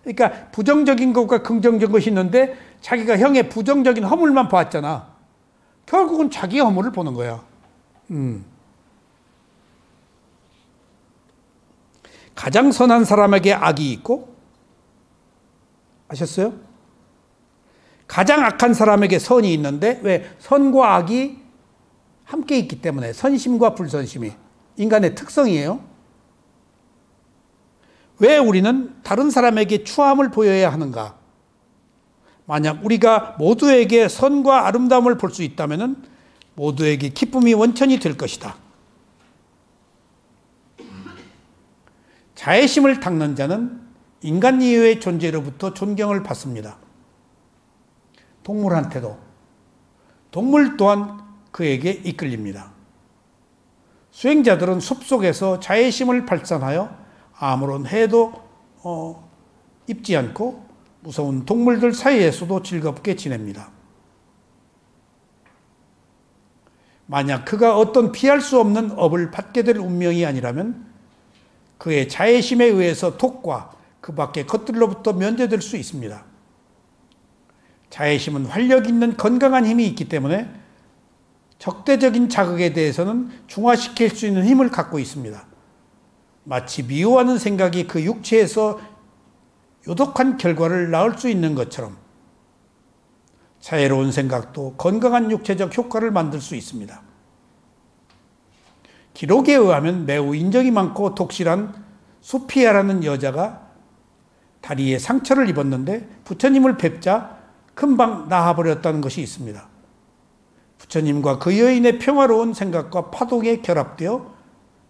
S1: 그러니까 부정적인 것과 긍정적인 것이 있는데 자기가 형의 부정적인 허물만 봤잖아. 결국은 자기의 허물을 보는 거야. 가장 선한 사람에게 악이 있고, 아셨어요? 가장 악한 사람에게 선이 있는데, 왜? 선과 악이 함께 있기 때문에, 선심과 불선심이. 인간의 특성이에요. 왜 우리는 다른 사람에게 추함을 보여야 하는가? 만약 우리가 모두에게 선과 아름다움을 볼 수 있다면 모두에게 기쁨이 원천이 될 것이다. 자애심을 닦는 자는 인간 이외의 존재로부터 존경을 받습니다. 동물한테도. 동물 또한 그에게 이끌립니다. 수행자들은 숲속에서 자애심을 발산하여 아무런 해도 입지 않고 무서운 동물들 사이에서도 즐겁게 지냅니다. 만약 그가 어떤 피할 수 없는 업을 받게 될 운명이 아니라면 그의 자애심에 의해서 독과 그 밖의 것들로부터 면제될 수 있습니다. 자애심은 활력 있는 건강한 힘이 있기 때문에 적대적인 자극에 대해서는 중화시킬 수 있는 힘을 갖고 있습니다. 마치 미워하는 생각이 그 육체에서 요독한 결과를 낳을 수 있는 것처럼 자애로운 생각도 건강한 육체적 효과를 만들 수 있습니다. 기록에 의하면 매우 인정이 많고 독실한 소피아라는 여자가 다리에 상처를 입었는데 부처님을 뵙자 금방 나아버렸다는 것이 있습니다. 부처님과 그 여인의 평화로운 생각과 파동에 결합되어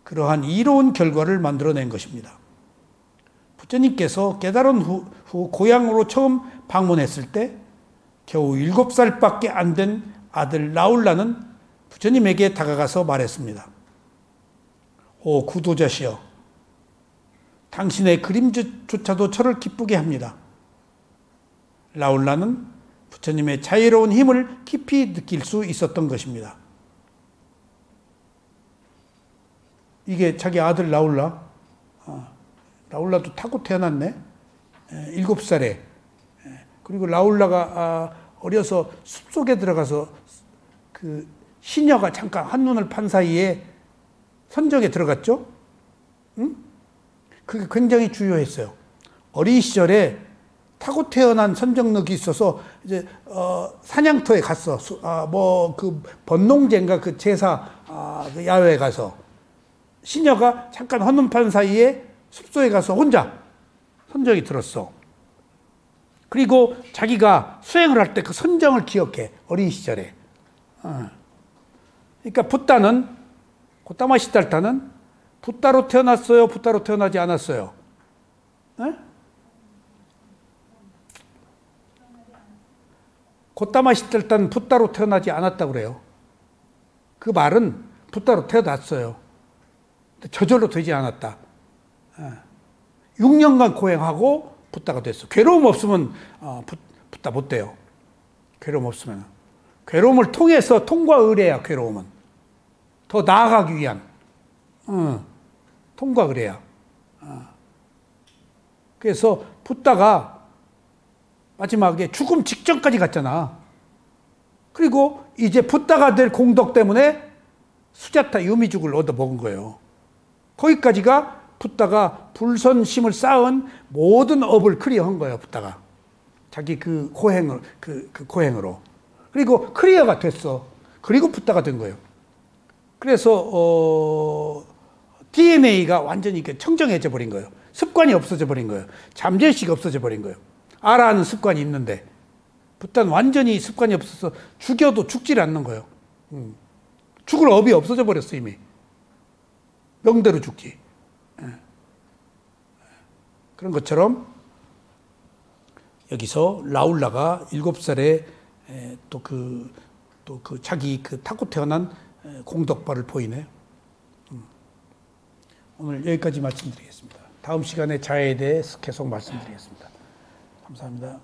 S1: 그러한 이로운 결과를 만들어낸 것입니다. 부처님께서 깨달은 후 고향으로 처음 방문했을 때 겨우 7살밖에 안 된 아들 라울라는 부처님에게 다가가서 말했습니다. 오 구도자시여, 당신의 그림조차도 저를 기쁘게 합니다. 라울라는 부처님의 자유로운 힘을 깊이 느낄 수 있었던 것입니다. 이게 자기 아들 라울라. 라울라도 타고 태어났네. 7살에. 그리고 라울라가 어려서 숲속에 들어가서 그 시녀가 잠깐 한눈을 판 사이에 선정에 들어갔죠. 응? 그게 굉장히 중요했어요. 어린 시절에 타고 태어난 선정력이 있어서 이제 사냥터에 갔어. 뭐 그 번농제인가 그 제사 그 야외에 가서 시녀가 잠깐 한눈 판 사이에 숲속에 가서 혼자 선정이 들었어. 그리고 자기가 수행을 할 때 그 선정을 기억해. 어린 시절에. 그러니까 붓다는 고타마 시달타는 붓다로 태어났어요? 붓다로 태어나지 않았어요? 네? 고타마 시달타는 붓다로 태어나지 않았다고 그래요. 그 말은 붓다로 태어났어요. 저절로 되지 않았다. 6년간 고행하고 붓다가 됐어. 괴로움 없으면 붓다 못 돼요. 괴로움 없으면. 괴로움을 통해서 통과 의례야, 괴로움은. 더 나아가기 위한. 통과 의례야. 그래서 붓다가 마지막에 죽음 직전까지 갔잖아. 그리고 이제 붓다가 될 공덕 때문에 수자타 유미죽을 얻어 먹은 거예요. 거기까지가 붓다가 불선심을 쌓은 모든 업을 클리어한 거예요. 붓다가 자기 그 고행을 그 고행으로. 그리고 클리어가 됐어. 그리고 붓다가 된 거예요. 그래서 DNA가 완전히 청정해져 버린 거예요. 습관이 없어져 버린 거예요. 잠재의식이 없어져 버린 거예요. 알아하는 습관이 있는데 붓다는 완전히 습관이 없어서 죽여도 죽질 않는 거예요. 죽을 업이 없어져 버렸어 이미. 명대로 죽지. 그런 것처럼 여기서 라울라가 7살에 또 그 자기 그 타고 태어난 공덕발을 보이네요. 오늘 여기까지 말씀드리겠습니다. 다음 시간에 자애에 대해 계속 말씀드리겠습니다. 감사합니다.